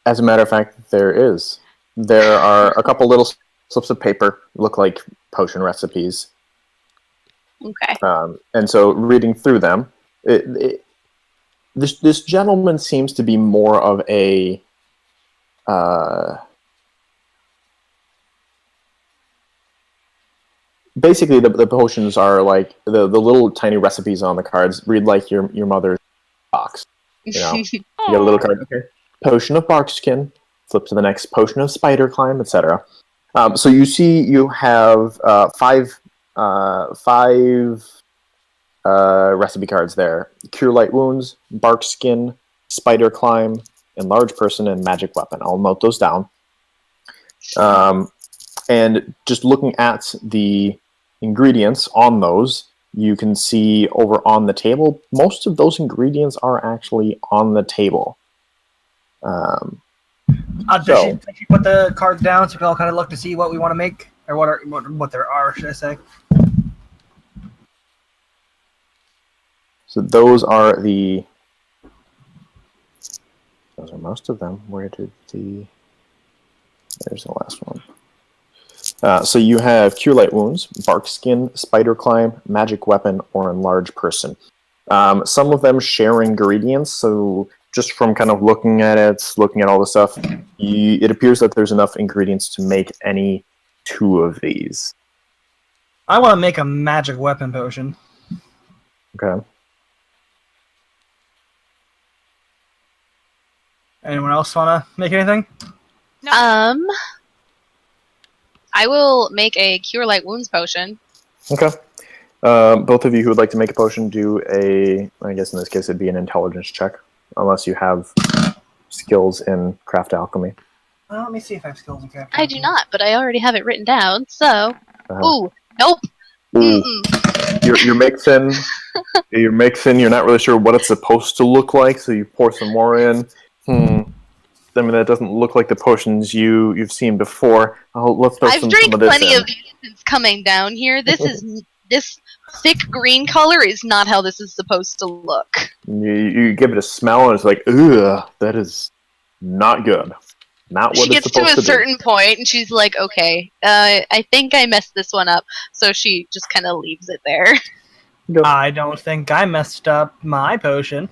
As a matter of fact, there is. There are a couple little slips of paper, look like potion recipes. Okay. And so reading through them, this gentleman seems to be more of a basically the potions are like the little tiny recipes on the cards read like your mother's box. You know, you get a little card. Okay. Potion of barkskin. Flip to the next. Potion of spider climb, etc. So you see, you have five recipe cards there: cure light wounds, bark skin, spider climb, enlarge person, and magic weapon. I'll note those down. And just looking at the ingredients on those, you can see over on the table, most of those ingredients are actually on the table. Does she put the cards down so we can all kind of look to see what we want to make, or what there are, should I say? So those are most of them. Where did there's the last one. So you have cure light wounds, bark skin, spider climb, magic weapon, or enlarge person. Some of them share ingredients, so just from kind of looking at it, looking at all the stuff, it appears that there's enough ingredients to make any 2 of these. I want to make a magic weapon potion. Okay. Anyone else want to make anything? No. I will make a Cure Light Wounds potion. Okay. Both of you who would like to make a potion, do I guess in this case it'd be an intelligence check, unless you have skills in craft alchemy. Well, let me see if I have skills in craft. I do not, but I already have it written down, so... Uh-huh. Ooh, nope! Ooh. Mm-mm. You're mixing. You're mixing. You're not really sure what it's supposed to look like, so you pour some more in. I mean, that doesn't look like the potions you've seen before. Let's throw I've some drank of this plenty in. of these since coming down here. This is... this thick green color is not how this is supposed to look. You give it a smell, and it's like, ugh, that is not good. Not what She it's gets to supposed a to certain point, and she's like, okay, I think I messed this one up. So she just kind of leaves it there. do. I don't think I messed up my potion.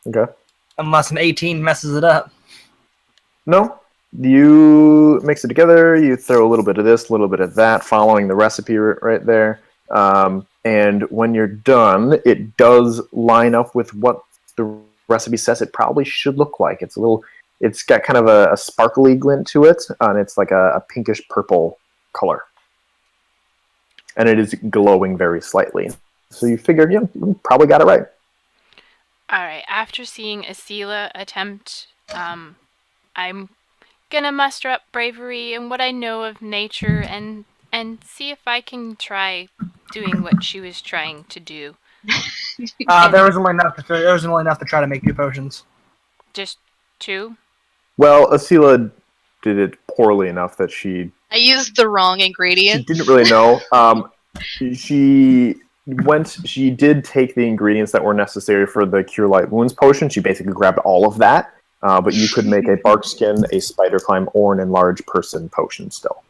Okay. Unless an 18 messes it up. No. You mix it together, you throw a little bit of this, a little bit of that, following the recipe right there. And when you're done, it does line up with what the recipe says it probably should look like. It's got kind of a sparkly glint to it, and it's like a pinkish purple color. And it is glowing very slightly. So you figured, you probably got it right. Alright, after seeing Asila attempt, I'm gonna muster up bravery and what I know of nature and see if I can try doing what she was trying to do. There was only enough to try to make 2 potions. Just 2? Well, Asila did it poorly enough that she I used the wrong ingredients. didn't really know. She did take the ingredients that were necessary for the Cure Light Wounds potion. She basically grabbed all of that. But you could make a bark skin, a spider climb, or an enlarged person potion still.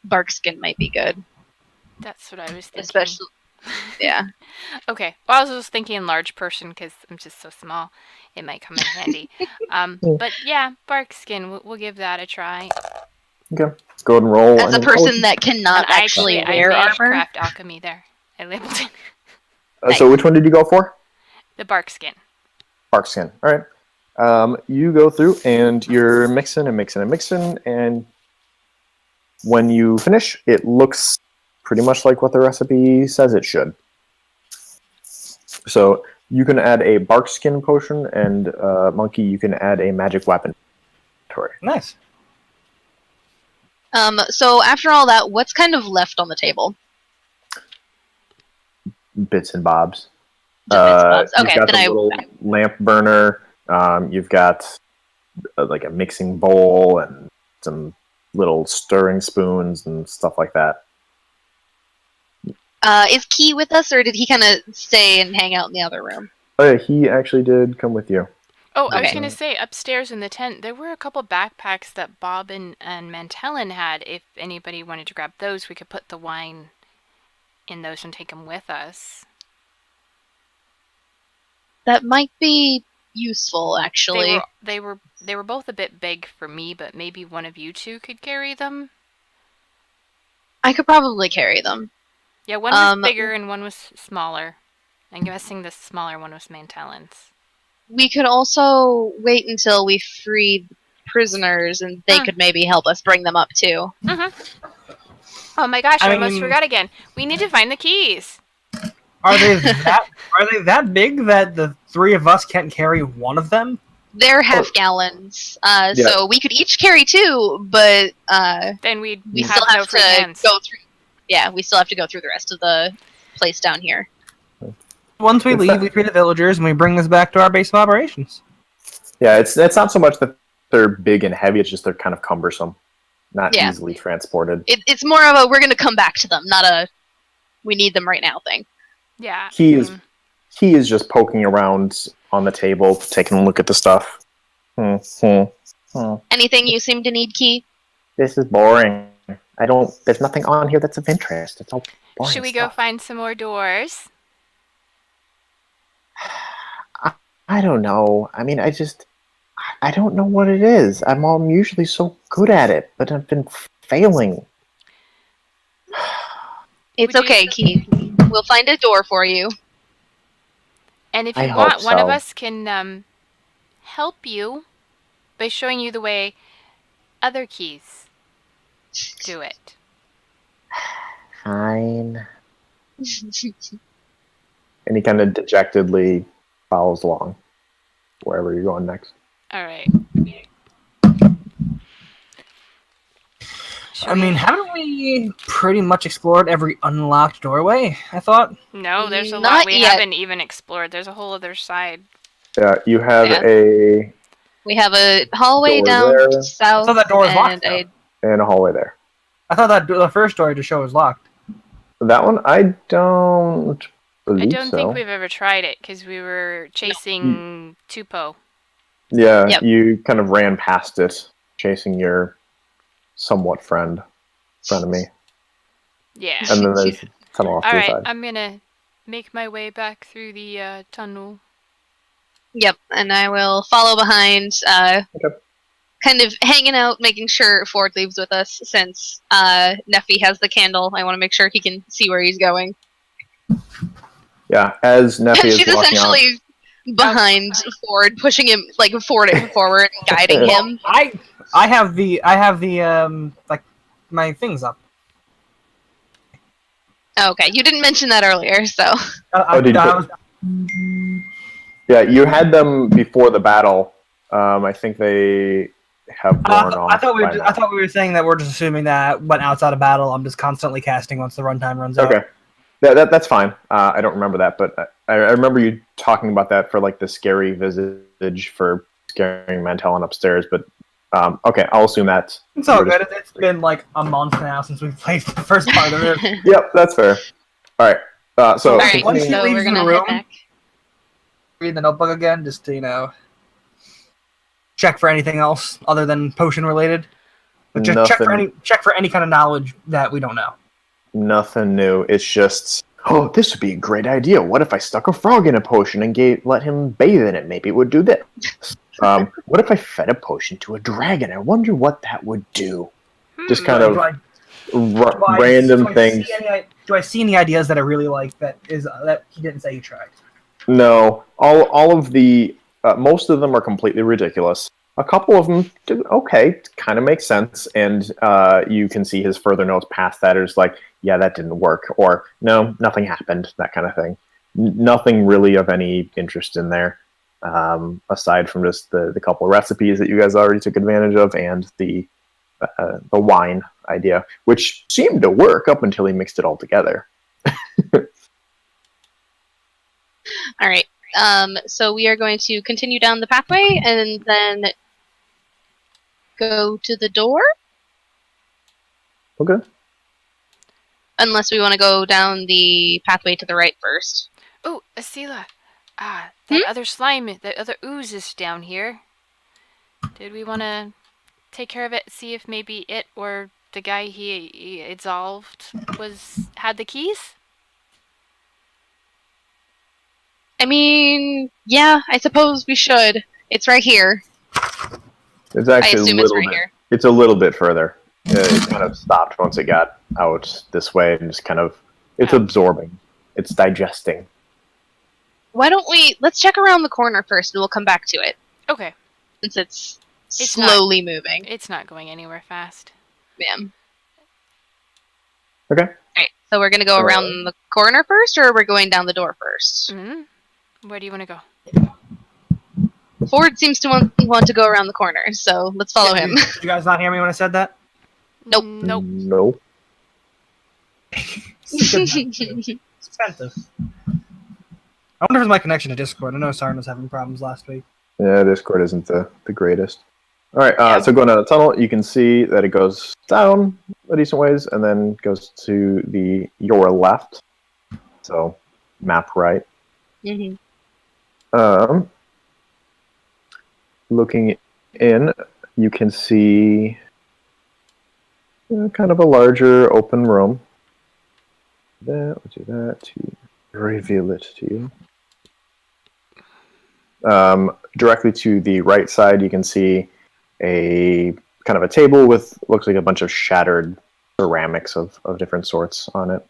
Bark skin might be good. That's what I was thinking. Especially, yeah. Okay. Well, I was just thinking large person because I'm just so small. It might come in handy. But yeah, bark skin. We'll give that a try. Okay. Let's go ahead and roll. As a person that cannot And actually I wear made armor. craft alchemy there. I labeled it. So which one did you go for? The bark skin. Bark skin. All right. You go through and you're mixing and mixing and mixing, and when you finish, it looks pretty much like what the recipe says it should. So you can add a bark skin potion, and Monkey, you can add a magic weapon. Nice. So after all that, what's kind of left on the table? Bits and bobs. Just bits and bobs. Okay, you've got then the little lamp burner. You've got like a mixing bowl and some little stirring spoons and stuff like that. Is Key with us, or did he kind of stay and hang out in the other room? Oh yeah, he actually did come with you. Oh, I was Okay. going to say, upstairs in the tent, there were a couple backpacks that Bob and Mantellin had. If anybody wanted to grab those, we could put the wine in those and take them with us. That might be useful, actually. They were both a bit big for me, but maybe one of you two could carry them. I could probably carry them. Yeah, one was bigger and one was smaller. I'm guessing the smaller one was Mantellin's. We could also wait until we freed prisoners, and they could maybe help us bring them up too. Mm-hmm. Oh my gosh, I almost mean- forgot again. We need to find the keys. Are they that big that the 3 of us can't carry one of them? They're half gallons, Yeah. so we could each carry 2, but Then we we have still no have free to hands. go through. Yeah, we still have to go through the rest of the place down here. Once we leave, we free the villagers, and we bring this back to our base of operations. Yeah, it's not so much that they're big and heavy; it's just they're kind of cumbersome, not Yeah. easily transported. It's more of a we're going to come back to them, not a we need them right now thing. Yeah. He is just poking around on the table, taking a look at the stuff. Anything you seem to need, Key? This is boring. There's nothing on here that's of interest. It's all boring Should we go stuff. find some more doors? I don't know. I mean, I don't know what it is. I'm usually so good at it, but I've been failing. It's Would you- okay, Keith. We'll find a door for you. And if I you hope want, one of so. us can help you by showing you the way other keys do it. Fine. And he kind of dejectedly follows along wherever you're going next. All right. Should I we- mean, haven't we pretty much explored every unlocked doorway? I thought. no, there's a lot Not we yet. haven't even explored. There's a whole other side. Yeah, you have Yeah. a We have a hallway Door down there. south. I thought that door was locked, and and a hallway there. I thought that the first door to show was locked. That one, I don't believe I don't so. think we've ever tried it because we were chasing Tupo. Yeah, Yep. you kind of ran past it, chasing your somewhat frenemy. Yeah. And then there's a tunnel off All to the right, side. I'm gonna make my way back through the tunnel. Yep, and I will follow behind, kind of hanging out, making sure Ford leaves with us, since Neffy has the candle. I want to make sure he can see where he's going. Yeah, as Neffy is She's walking out. essentially behind Ford, pushing him, like, forward, and guiding him. I have the like my things up. Okay, you didn't mention that earlier, so. Did you I put- was, Yeah, you had them before the battle. I think they have worn off. I thought by now. I thought we were saying that we're just assuming that when outside of battle, I'm just constantly casting once the runtime runs out. Okay. That's fine. I don't remember that, but I remember you talking about that for like the scary visage for scaring Mantelon upstairs. But okay, I'll assume that. It's all you're good. just- It's been like a month now since we've played the first part of it. Yep, that's fair. All right. So Alright, once so he leaves we're the gonna room- head back. Read the notebook again, just to check for anything else other than potion related. But just check for any kind of knowledge that we don't know. nothing new. It's just, oh, this would be a great idea. What if I stuck a frog in a potion and let him bathe in it? Maybe it would do this. What if I fed a potion to a dragon? I wonder what that would do. Just kind of random things. Do I see any ideas that I really like that he didn't say he tried? No, all of the most of them are completely ridiculous. A couple of them, okay, kind of makes sense, and you can see his further notes past that is like, yeah, that didn't work, or no, nothing happened, that kind of thing. Nothing really of any interest in there, aside from just the couple of recipes that you guys already took advantage of, and the wine idea, which seemed to work up until he mixed it all together. All right. So we are going to continue down the pathway and then go to the door. Okay. Unless we want to go down the pathway to the right first. Oh, Asila. That other slime, that other ooze is down here. Did we want to take care of it, see if maybe it or the guy he absolved had the keys? I mean, yeah, I suppose we should. It's right here. It's I actually a assume it's little right bit. here. It's a little bit further. It kind of stopped once it got out this way, and just kind of it's Oh. absorbing. It's digesting. Why don't let's check around the corner first and we'll come back to it. Okay. Since it's It's slowly moving. It's not going anywhere fast. Yeah. Okay. Alright, so we're gonna go around the corner first, or we're going down the door first? Hmm. Where do you want to go? Ford seems to want to go around the corner, so let's follow him. Did you guys not hear me when I said that? Nope. Nope. No. It's expensive. I wonder if it's my connection to Discord. I know Sarn was having problems last week. Yeah, Discord isn't the greatest. All right. Yeah. So going down the tunnel, you can see that it goes down a decent ways, and then goes to your left. So map right. Mhm. Looking in, you can see kind of a larger open room. We'll do that to reveal it to you. Directly to the right side, you can see a kind of a table with looks like a bunch of shattered ceramics of different sorts on it.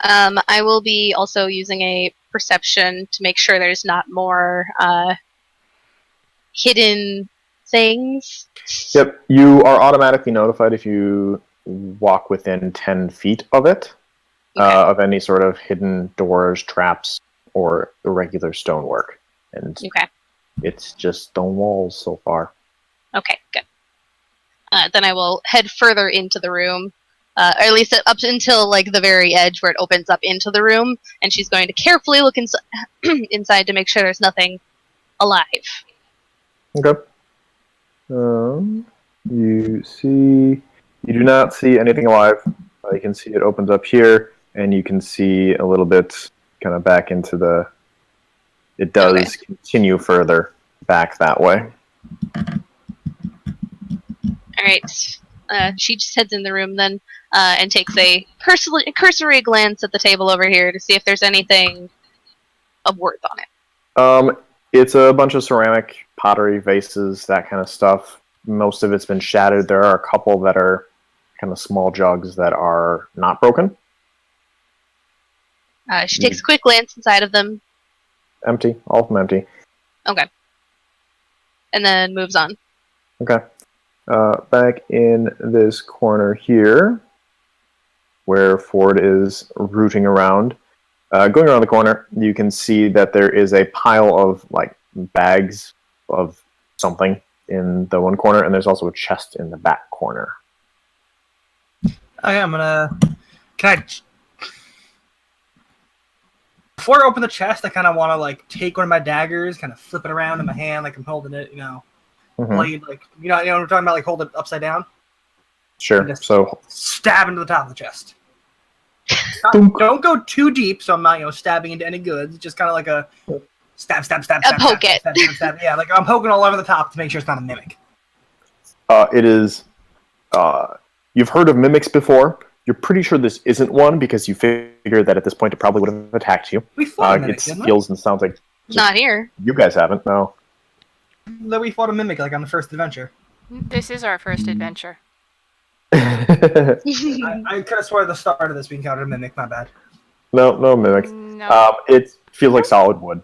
I will be also using a perception to make sure there's not more hidden things. Yep, you are automatically notified if you walk within 10 feet of it, of any sort of hidden doors, traps, or irregular stonework. And it's just stone walls so far. Okay, good. Then I will head further into the room, or at least up until like the very edge where it opens up into the room, and she's going to carefully look inside to make sure there's nothing alive. Okay. You do not see anything alive. You can see it opens up here, and you can see a little bit kind of back into the... It does continue further back that way. Alright. She just heads in the room then, and takes a cursory glance at the table over here to see if there's anything of worth on it. It's a bunch of ceramic, pottery, vases, that kind of stuff. Most of it's been shattered. There are a couple that are kind of small jugs that are not broken. She takes a quick glance inside of them. Empty. All of them empty. Okay. And then moves on. Okay. Back in this corner here, where Ford is rooting around, going around the corner, you can see that there is a pile of like bags of something in the one corner, and there's also a chest in the back corner. Okay, I'm gonna... Can I... Before I open the chest, I kind of want to like take one of my daggers, kind of flip it around in my hand, like I'm holding it, blade, like you know what I'm talking about, like hold it upside down. Sure. So stab into the top of the chest. Don't go too deep, so I'm not stabbing into any goods. Just kind of like a stab, poke it. Stab. Yeah, like I'm poking all over the top to make sure it's not a mimic. It is. You've heard of mimics before. You're pretty sure this isn't one because you figured that at this point it probably would have attacked you. We fought a mimic, it feels and sounds like... Not here. You guys haven't, no. We fought a mimic like on the first adventure. This is our first adventure. I could have swore at the start of this we encountered a mimic, my bad. No mimics. No. It feels like solid wood.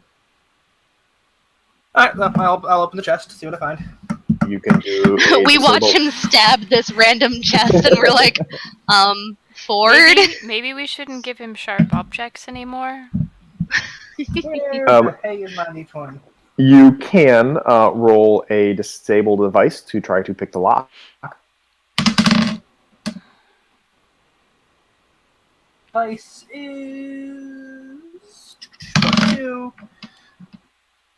Alright, well, I'll open the chest, see what I find. You can do... We watch him stab this random chest and we're like, Ford? Maybe we shouldn't give him sharp objects anymore. Where is my D20? You can roll a disable device to try to pick the lock. Dice is 2.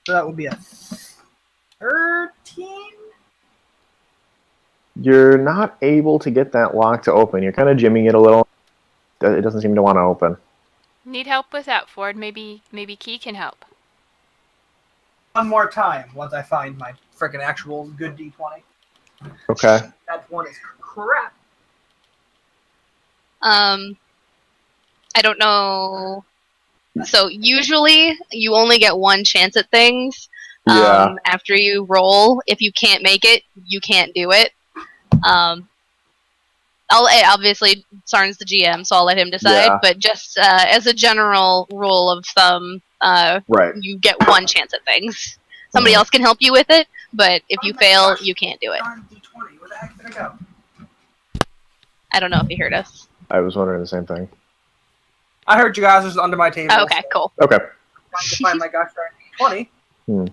So that would be a 13? You're not able to get that lock to open. You're kind of jimmying it a little. It doesn't seem to want to open. Need help with that, Ford? Maybe Key can help. One more time once I find my freaking actual good D20. Okay. That one is crap. I don't know. So usually you only get one chance at things. Yeah. After you roll, if you can't make it, you can't do it. Obviously Sarn's the GM, so I'll let him decide. Yeah. But just as a general rule of thumb, Right. you get one chance at things. Somebody else can help you with it, but if you fail, you can't do it. D20, where the heck did it go? I don't know if you heard us. I was wondering the same thing. I heard you guys was under my table. Oh, okay, cool. Okay. Trying to find my gosh darn D20.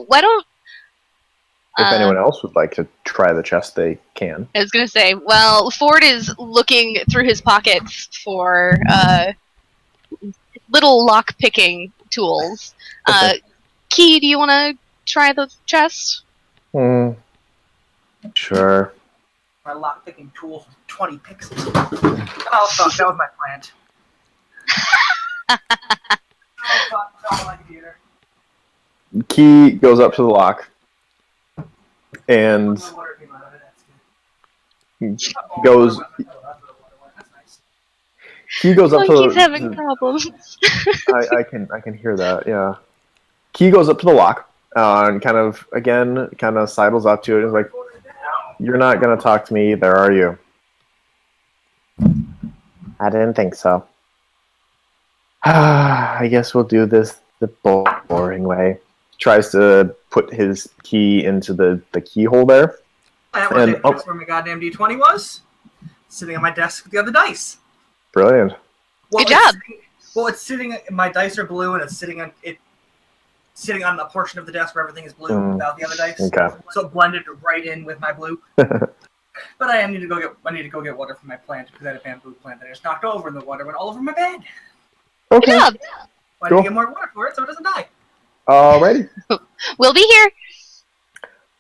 Why don't... If anyone else would like to try the chest, they can. I was gonna say, well, Ford is looking through his pockets for little lock-picking tools. Key, do you want to try the chest? Sure. My lock-picking tools with 20 pixels. Oh, fuck, that was my plant. Oh, fuck, it's on my computer. Key goes up to the lock. And goes... Key goes up Monkey's to having problems. I can hear that. Yeah. Key goes up to the lock and kind of sidles up to it and is like, "You're not gonna talk to me either, are you?" I didn't think so. I guess we'll do this the boring way. Tries to put his key into the keyhole there. That was it. That's where my goddamn D20 was. Sitting on my desk with the other dice. Brilliant. Good job. It's sitting. My dice are blue, and it's sitting on the portion of the desk where everything is blue without the other dice. Okay. So it blended right in with my blue. But I need to go get water for my plant because I had a bamboo plant that I just knocked over, and the water went all over my bed. Okay. Good job. I need to get more water for it so it doesn't die. Alrighty. We'll be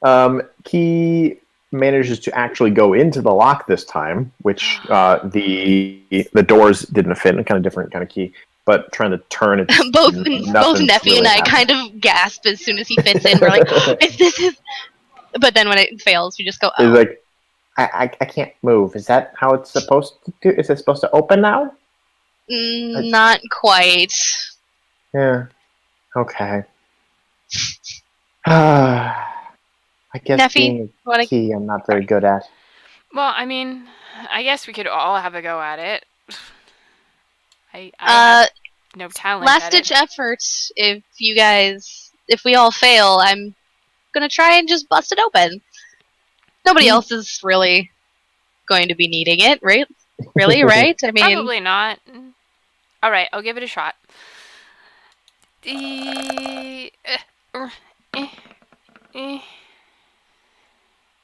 here. Key manages to actually go into the lock this time, which the doors didn't fit, a kind of different kind of key. But trying to turn it, both Neffy and I kind of gasp as soon as he fits in. We're like, "This is." But then when it fails, we just go, "Oh." He's like, I can't move. Is that how it's supposed to do? Is it supposed to open now? Not quite. Yeah. Okay. I guess Neffy, being a key I'm not very good at. Well, I mean, I guess we could all have a go at it. I have no talent. Last ditch effort. If we all fail, I'm gonna try and just bust it open. Nobody else is really going to be needing it, right? Really, right? I mean, probably not. All right, I'll give it a shot.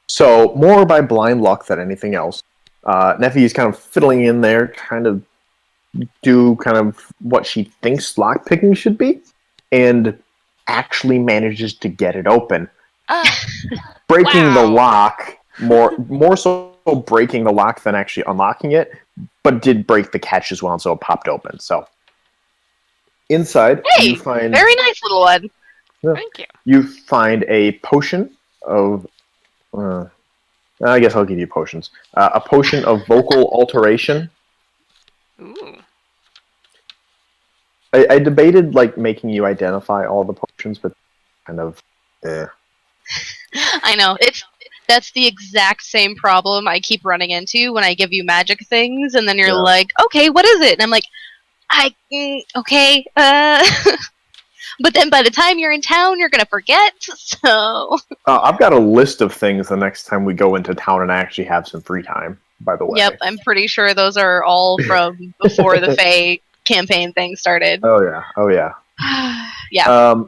So, more by blind luck than anything else, Neffy is kind of fiddling in there, trying to do kind of what she thinks lockpicking should be, and actually manages to get it open. Breaking the lock, more so breaking the lock than actually unlocking it, but did break the catch as well, and so it popped open. So, inside, you find... very nice little one. Yeah, thank you. You find a potion of... I guess I'll give you potions. A potion of vocal alteration. Ooh. I debated making you identify all the potions, but kind of... I know. That's the exact same problem I keep running into when I give you magic things, and then you're like, okay, what is it? And I'm like, okay, but then by the time you're in town, you're gonna forget, so... I've got a list of things the next time we go into town and I actually have some free time, by the way. Yep, I'm pretty sure those are all from before the Fae campaign thing started. Oh, yeah. Yeah.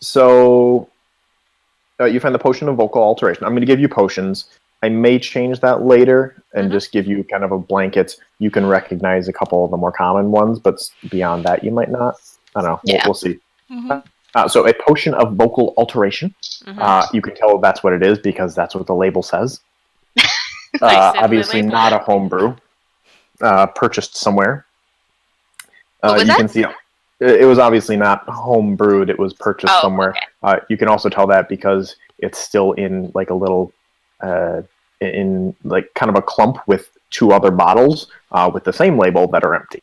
So... you find the potion of vocal alteration. I'm going to give you potions. I may change that later and just give you kind of a blanket. You can recognize a couple of the more common ones, but beyond that, you might not. I don't know. Yeah. We'll see. So a potion of vocal alteration. You can tell that's what it is because that's what the label says. Obviously not a homebrew. Purchased somewhere. What was you that? can see it was obviously not home brewed. It was purchased somewhere. Okay. You can also tell that because it's still in a little, in kind of a clump with two other bottles with the same label that are empty.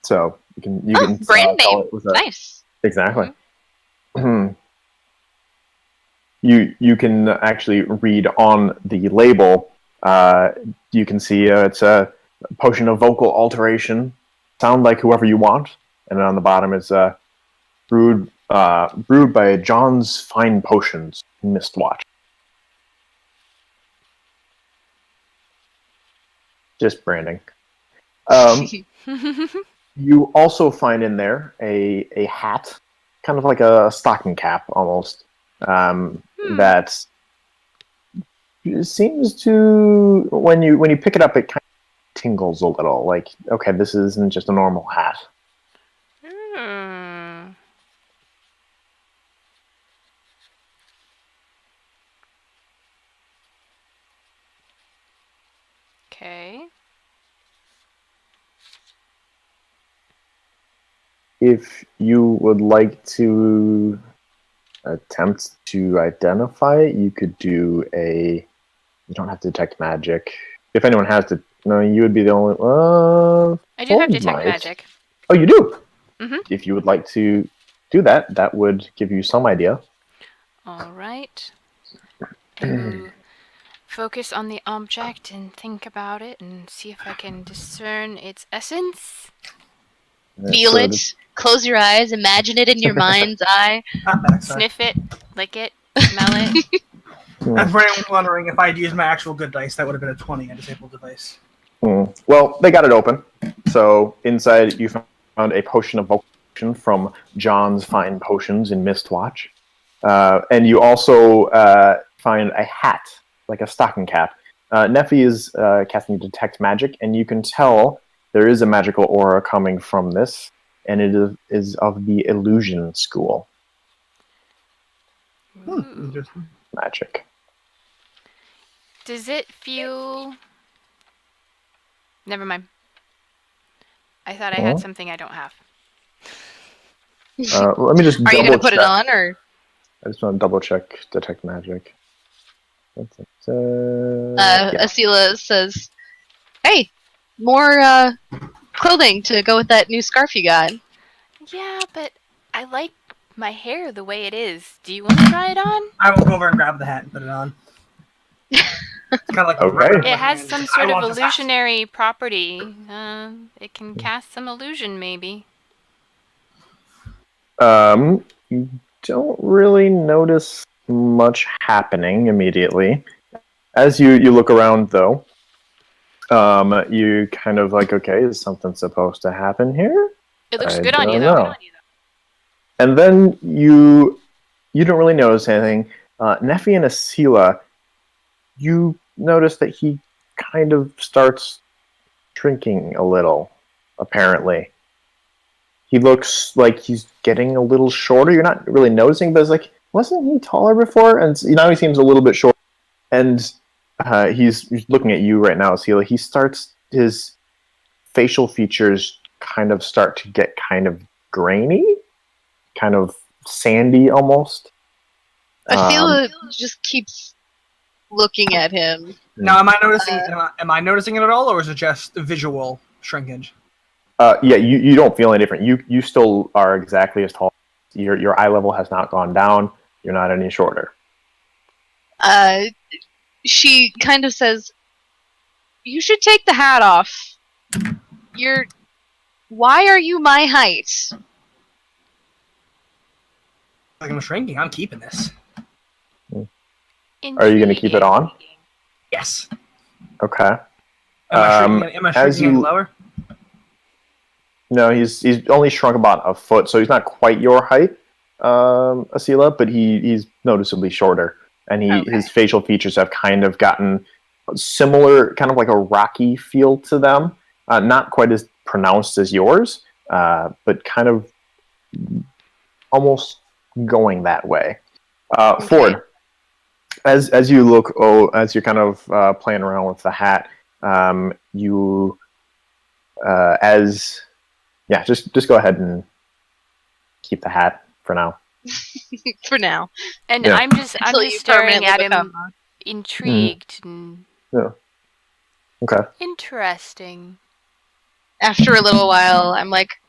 So you can brand tell name. it was Nice. Exactly. You can actually read on the label. You can see it's a potion of vocal alteration. Sound like whoever you want. And then on the bottom is brewed by John's Fine Potions, Mistwatch. Just branding. You also find in there a hat, kind of like a stocking cap almost, that seems to, when you pick it up, it kind of tingles a little. Like, okay, this isn't just a normal hat. Okay. If you would like to attempt to identify it, you could do you don't have to detect magic. If anyone has No, you would be the only. I do have Ford detect might. magic. Oh, you do. Mhm. If you would like to do that, that would give you some idea. All right. I will focus on the object and think about it and see if I can discern its essence. Feel So it. Close your eyes. Imagine it in your mind's eye. Not that exciting. Sniff it, lick it, smell it. And for anyone wondering, if I'd used my actual good dice, that would have been a 20 on disabled device. Well, they got it open. So inside, you found a potion of vocation from John's Fine Potions in Mistwatch. And you also find a hat, like a stocking cap. Neffy is casting Detect Magic, and you can tell there is a magical aura coming from this, and it is of the Illusion School Ooh. Interesting. magic. Does it feel... Never mind. I thought I had something I don't have. Let me just Are you double going to put it check. on, or? I just want to double check Detect Magic. Asila says, "Hey, more clothing to go with that new scarf you got." Yeah, but I like my hair the way it is. Do you want to try it on? I will go over and grab the hat and put it on. It's kind of like Okay. It has some sort I of want this hat. illusionary property. It can cast some illusion, maybe. You don't really notice much happening immediately. As you look around, though, you kind of like, okay, is something supposed to happen here? It looks I good on you, don't though. know. And then you don't really notice anything. Neffy and Asila, you notice that he kind of starts shrinking a little, apparently. He looks like he's getting a little shorter. You're not really noticing, but it's like, wasn't he taller before? And now he seems a little bit short. And he's looking at you right now, Asila. He starts, his facial features kind of start to get kind of grainy, kind of sandy almost. Asila just keeps looking at him. Now, am I noticing? Am I noticing it at all, or is it just visual shrinkage? Yeah, you don't feel any different. You still are exactly as tall. Your eye level has not gone down. You're not any shorter. She kind of says, "You should take the hat off. Why are you my height?" Like I'm shrinking. I'm keeping this. Are you going to keep it on? Yes. Okay. Am I shrinking any lower? No, he's only shrunk about a foot, so he's not quite your height, Asila, but he's noticeably shorter, and his facial features have kind of gotten similar, kind of like a rocky feel to them. Not quite as pronounced as yours, but kind of almost going that way. Ford, as you look, as you're kind of playing around with the hat, just go ahead and keep the hat for now. For now. And Yeah. I'm just Until you staring at permanently him, become intrigued and Yeah. Okay. interesting. After a little while, I'm like,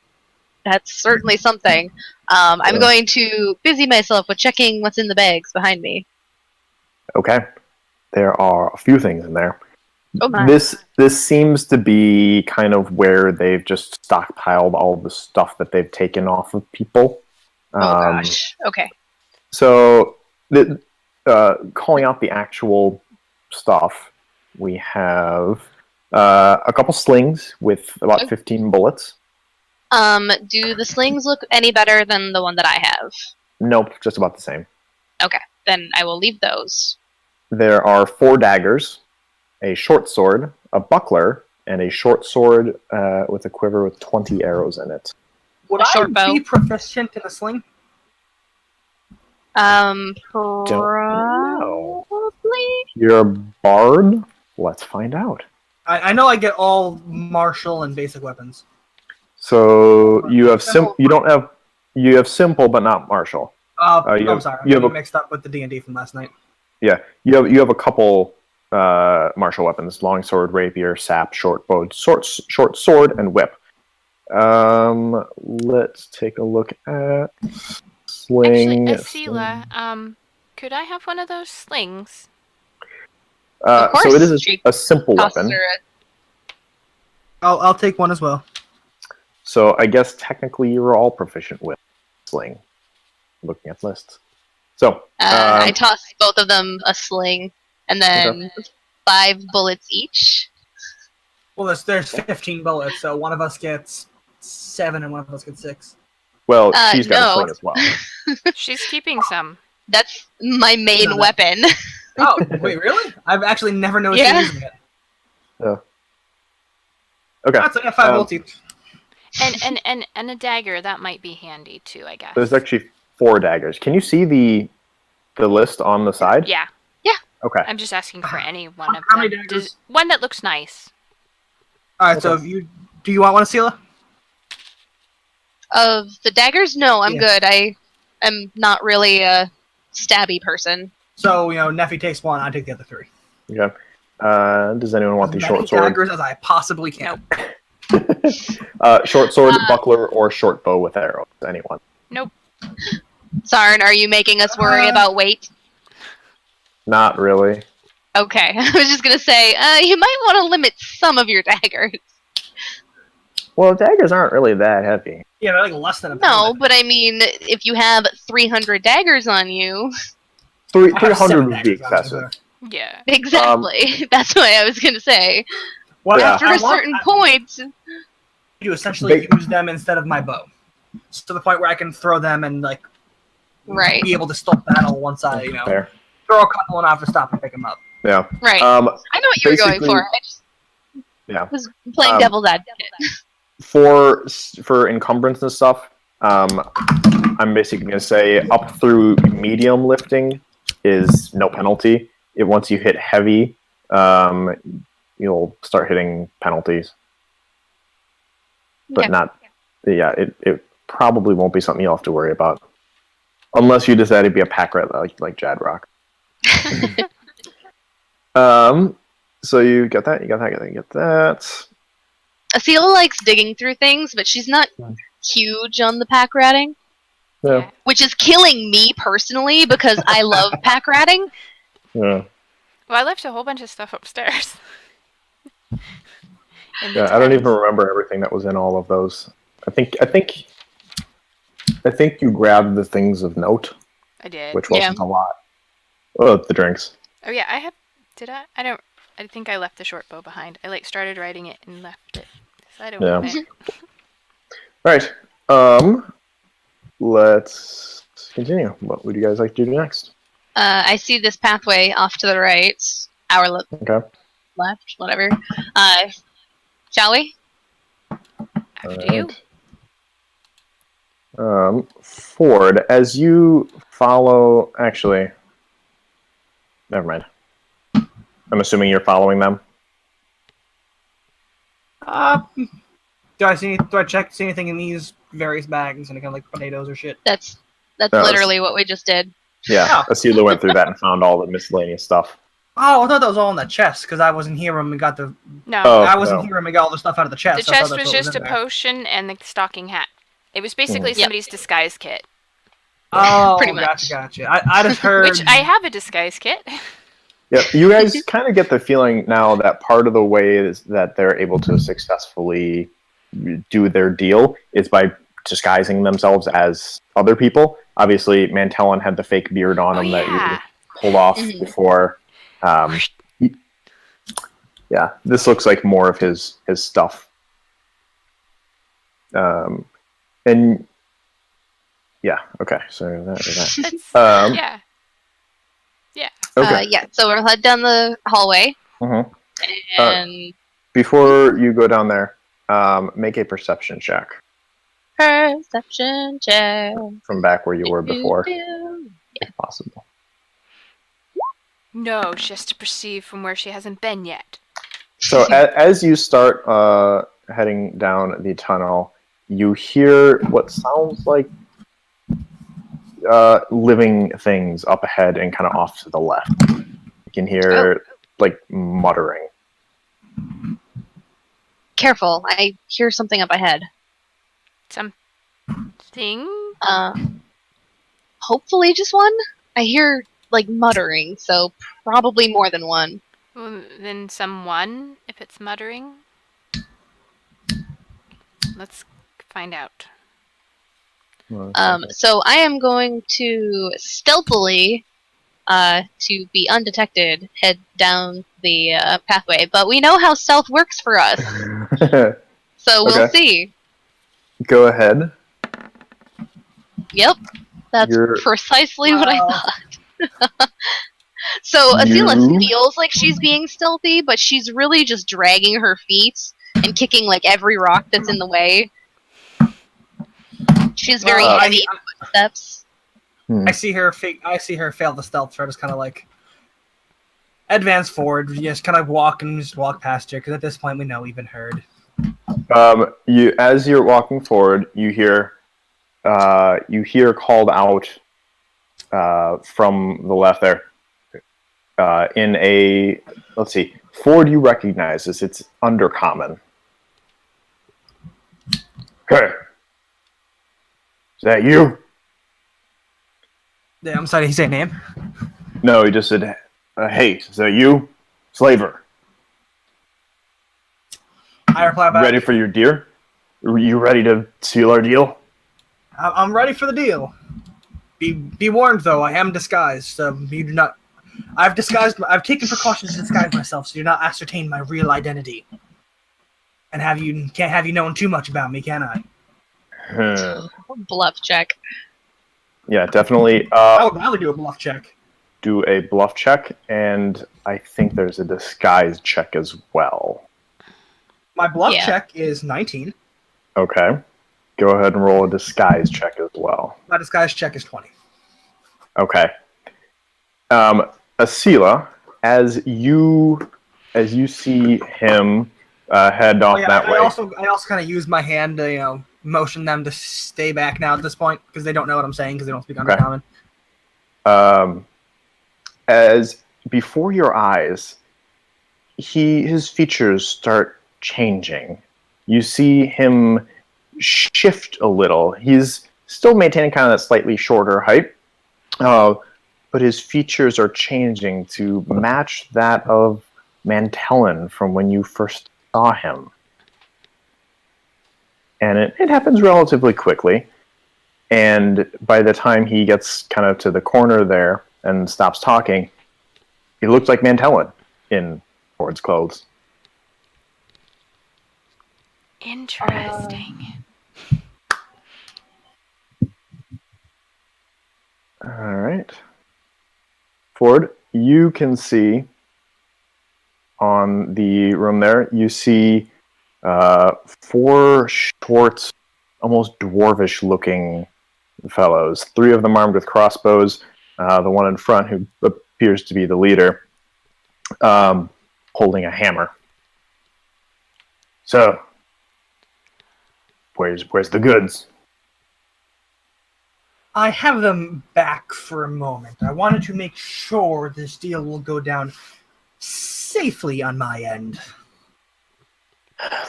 that's certainly something. I'm going to busy myself with checking what's in the bags behind me. Okay. There are a few things in there. Oh my. This seems to be kind of where they've just stockpiled all the stuff that they've taken off of people. Oh gosh. Okay. So, calling out the actual stuff, we have a couple slings with about 15 bullets. Do the slings look any better than the one that I have? Nope, just about the same. Okay, then I will leave those. There are 4 daggers, a short sword, a buckler, and a short sword with a quiver with 20 arrows in it. Would A I short bow. be proficient in a sling? Probably. You're a bard? Let's find out. I know I get all martial and basic weapons. So you have you have simple but not martial. I'm sorry. you have I'm a- mixed up with the D&D from last night. Yeah, you have a couple martial weapons: longsword, rapier, sap, short bow, short sword, and whip. Let's take a look at sling. Actually, Asila, could I have one of those slings? Of course, So it is she a simple tosses weapon. her I'll take one as well. So I guess technically you're all proficient with sling. Looking at lists. So I toss both of them a sling, and then 5 bullets each. Well, there's 15 bullets, so one of us gets 7 and one of us gets 6. well, she's got a no. sling as well. She's keeping some. That's my main No, that- weapon. Oh, wait, really? I've actually never noticed you using it. Okay. That's like 5 bullets each. And a dagger, that might be handy too, I guess. There's actually 4 daggers. Can you see the list on the side? Yeah. Okay. I'm just asking for any one of How many them. daggers? One that looks nice. Alright, so do you want one, Asila? Of the daggers? No, I'm Yeah. good. I am not really a stabby person. So, Neffy takes 1, I take the other 3. Okay. Does anyone want the As short many sword? daggers as I possibly can. Short sword, buckler, or short bow with arrows? Anyone? Sarn, are you making us worry about weight? Not really. Okay, I was just gonna say, you might want to limit some of your daggers. Well, daggers aren't really that heavy. Yeah, they're like less than a No, pound. but I mean, if you have 300 daggers on you... 300 7 would be daggers on me, excessive. Yeah. Exactly. That's what I was gonna say. What Yeah. After a certain point... you essentially use them instead of my bow. So to the point where I can throw them and, Right. be able to still battle once I, Fair. throw a couple and I have to stop and pick them up. Yeah. Right. I know what you were going basically- for. I just Yeah. was playing devil's advocate. For encumbrance and stuff, I'm basically going to say up through medium lifting is no penalty. Once you hit heavy, you'll start hitting penalties. But it probably won't be something you'll have to worry about. Unless you decide to be a pack rat like Jadrock. So you get that, you get that. Asila likes digging through things, but she's not huge on the pack ratting. Yeah. Which is killing me personally because I love pack ratting. Yeah. Well, I left a whole bunch of stuff upstairs. In the Yeah, I don't tent. even remember everything that was in all of those. I think you grabbed the things of note, I did. which wasn't a lot. Oh, the drinks. Oh yeah, I have. Did I? I think I left the short bow behind. I started writing it and left it. So I don't Yeah. know. All right. Let's continue. What would you guys like to do next? I see this pathway off to the right. Our Okay. left, whatever. Shall we? After you. Ford, as you follow, actually, never mind. I'm assuming you're following them. Do I see anything in these various bags? Any kind of like potatoes or shit? That's No, literally what we just did. Yeah, Oh. Asila went through that and found all the miscellaneous stuff. Oh, I thought that was all in the chest because I wasn't here when we got the. No, Oh, I wasn't no. here when we got all the stuff out of the chest. the so I thought chest that's was what just in a there. potion and the stocking hat. It was basically Yep. somebody's disguise kit, Oh, Pretty much. Gotcha. I just heard. which I have a disguise kit. Yeah, you guys kind of get the feeling now that part of the way is that they're able to successfully do their deal is by disguising themselves as other people. Obviously, Mantellon had the fake beard on him that yeah. you pulled off Mhm. before. Yeah, this looks like more of his stuff. And yeah, okay, so that is that. That's, Yeah. yeah. Okay. Yeah, so we'll head down the hallway. Mhm. And Before you go down there, make a perception check perception check. from back where you were before, Do-do-do. if possible. No, she has to perceive from where she hasn't been yet. So as you start heading down the tunnel, you hear what sounds like living things up ahead and kind of off to the left. You can hear like muttering. Careful, I hear something up ahead. Something? Hopefully just one? I hear, like, muttering, so probably more than one. Well, then someone, if it's muttering. Let's find out. So I am going to stealthily, to be undetected, head down the pathway. But we know how stealth works for us, so we'll see. Go ahead. Yep, that's precisely what I thought. So Asila feels like she's being stealthy, but she's really just dragging her feet and kicking like every rock that's in the way. She's very heavy footsteps. I see her fail the stealth, so I just kind of like advance forward, just kind of walk past her, because at this point we know we've been heard. As you're walking forward, you hear called out from the left there. In a, let's see, Ford, you recognize this. It's undercommon. Okay. Is that you? Yeah, I'm sorry, did he say name? No, he just said, hey, is that you? Slaver. I reply back. Ready for your deer? Are you ready to seal our deal? I'm ready for the deal. Be warned, though, I am disguised, so you do not... I've taken precautions to disguise myself, so you do not ascertain my real identity. And can't have you known too much about me, can I? Bluff check. Yeah, definitely. I would rather do a bluff check. Do a bluff check, and I think there's a disguise check as well. My bluff check is 19. Okay. Go ahead and roll a disguise check as well. My disguise check is 20. Okay. Asila, as you see him head off that way. I also kind of use my hand to motion them to stay back now at this point, because they don't know what I'm saying because they don't speak Undercommon. As before your eyes, his features start changing. You see him shift a little. He's still maintaining kind of that slightly shorter height, but his features are changing to match that of Mantellin from when you first saw him. And it happens relatively quickly. And by the time he gets kind of to the corner there and stops talking, he looks like Mantellin in Ford's clothes. Interesting. All right. Ford, you can see on the room there, you see 4 short, almost dwarvish looking fellows. 3 of them armed with crossbows. The one in front, who appears to be the leader, holding a hammer. So, where's the goods? I have them back for a moment. I wanted to make sure this deal will go down safely on my end.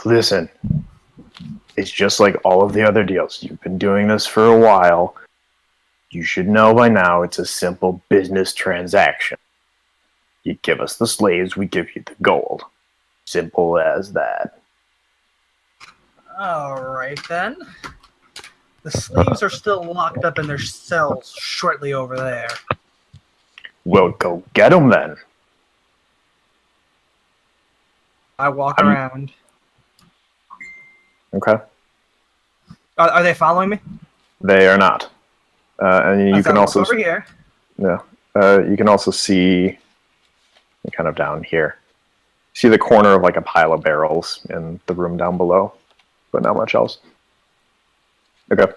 Listen, it's just like all of the other deals. You've been doing this for a while. You should know by now it's a simple business transaction. You give us the slaves, we give you the gold. Simple as that. Alright then. The slaves are still locked up in their cells shortly over there. Well, go get them then. I walk around. Okay. Are they following me? They are not. And you can also over here. Yeah. You can also see kind of down here. See the corner of like a pile of barrels in the room down below, but not much else. Okay.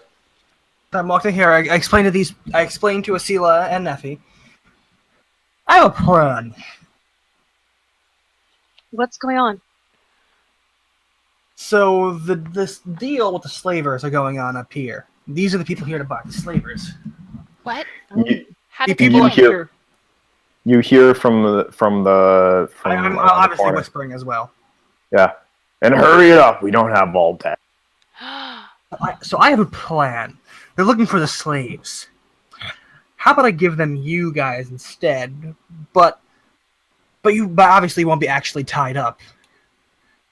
I'm walking here. I explained to Asila and Nephi. I have a plan. What's going on? So this deal with the slavers are going on up here. These are the people here to buy the slavers. What? You- How The did people you up hear- here. You hear from I'm around the obviously corner. whispering as well. Yeah, and hurry it up. We don't have all day. So I have a plan. They're looking for the slaves. How about I give them you guys instead? But obviously won't be actually tied up.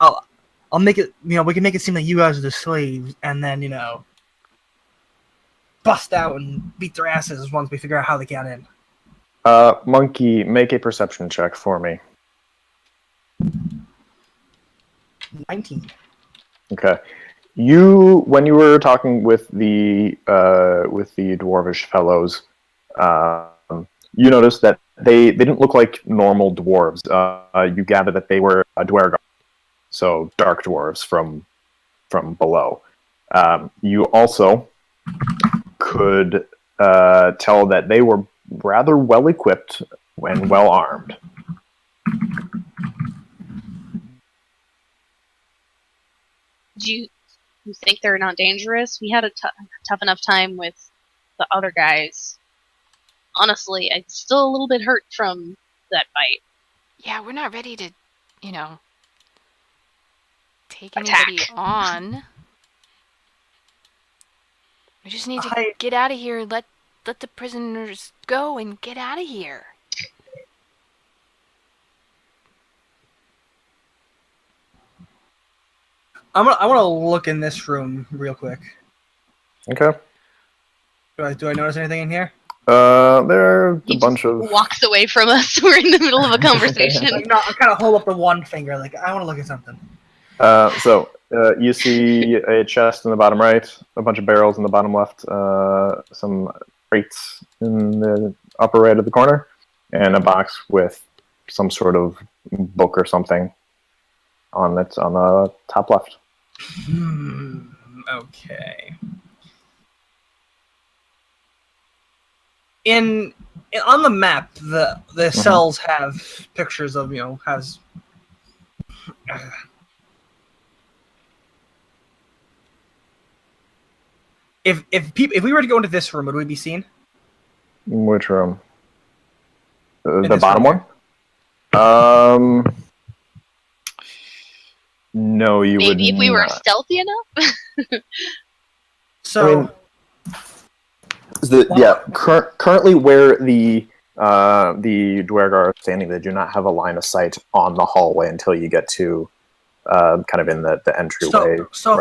I'll make it. We can make it seem like you guys are the slaves, and then bust out and beat their asses once we figure out how they got in. Monkey, make a perception check for me. 19. Okay. When you were talking with the dwarvish fellows, you noticed that they didn't look like normal dwarves. You gather that they were dwergar, so dark dwarves from below. You also could tell that they were rather well equipped and well armed. Do you think they're not dangerous? We had a tough enough time with the other guys. Honestly, I'm still a little bit hurt from that fight. Yeah, we're not ready to, take Attack. anybody on. We just need to I- get out of here. Let the prisoners go and get out of here. I want to look in this room real quick. Okay. Do I notice anything in here? There are He a bunch of. walks away from us. We're in the middle of a conversation. Like, no, I kind of hold up the one finger, like I want to look at something. You see a chest in the bottom right, a bunch of barrels in the bottom left, some crates in the upper right of the corner, and a box with some sort of book or something on the top left. Okay. On the map, the cells have pictures of has. If we were to go into this room, would we be seen? Which room? The this bottom room one? No, you would Maybe if we were not. stealthy enough. So. Currently where the Dwergar are standing, they do not have a line of sight on the hallway until you get to kind of in the entryway. So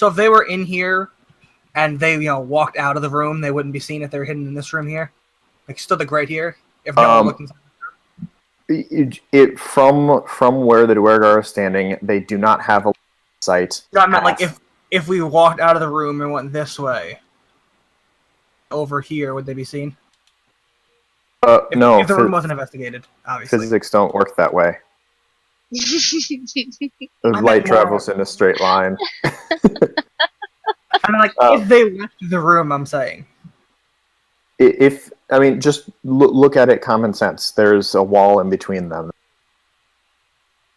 if they were in here and they walked out of the room, they wouldn't be seen if they're hidden in this room here, like stood like right here. If no one looked inside. From where the Dwergar are standing, they do not have a line of sight. No, I meant like if we walked out of the room and went this way, over here, would they be seen? No, if the room wasn't investigated, obviously. Physics don't work that way. meant Light more- travels in a straight line. I mean, like if they left the room, I'm saying. Just look at it common sense. There's a wall in between them.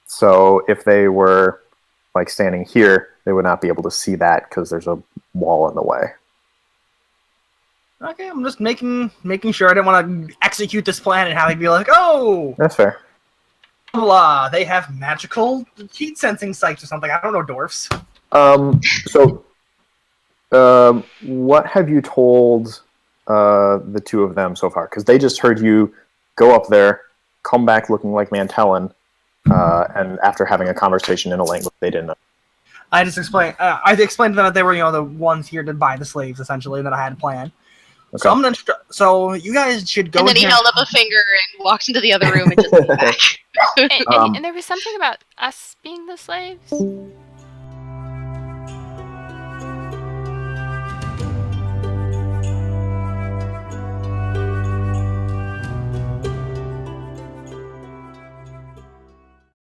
So if they were like standing here, they would not be able to see that because there's a wall in the way. Okay, I'm just making sure. I didn't want to execute this plan and have it be like, oh, That's fair. blah, they have magical heat sensing sights or something. I don't know, dwarfs. What have you told the two of them so far? Because they just heard you go up there, come back looking like Mantellin, and after having a conversation in a language they didn't know. I just explained. I explained to them that they were, the ones here to buy the slaves, essentially, and that I had a plan. Okay. So I'm gonna. So you guys should go. And then he here. held up a finger and walked into the other room and just came back. And there was something about us being the slaves.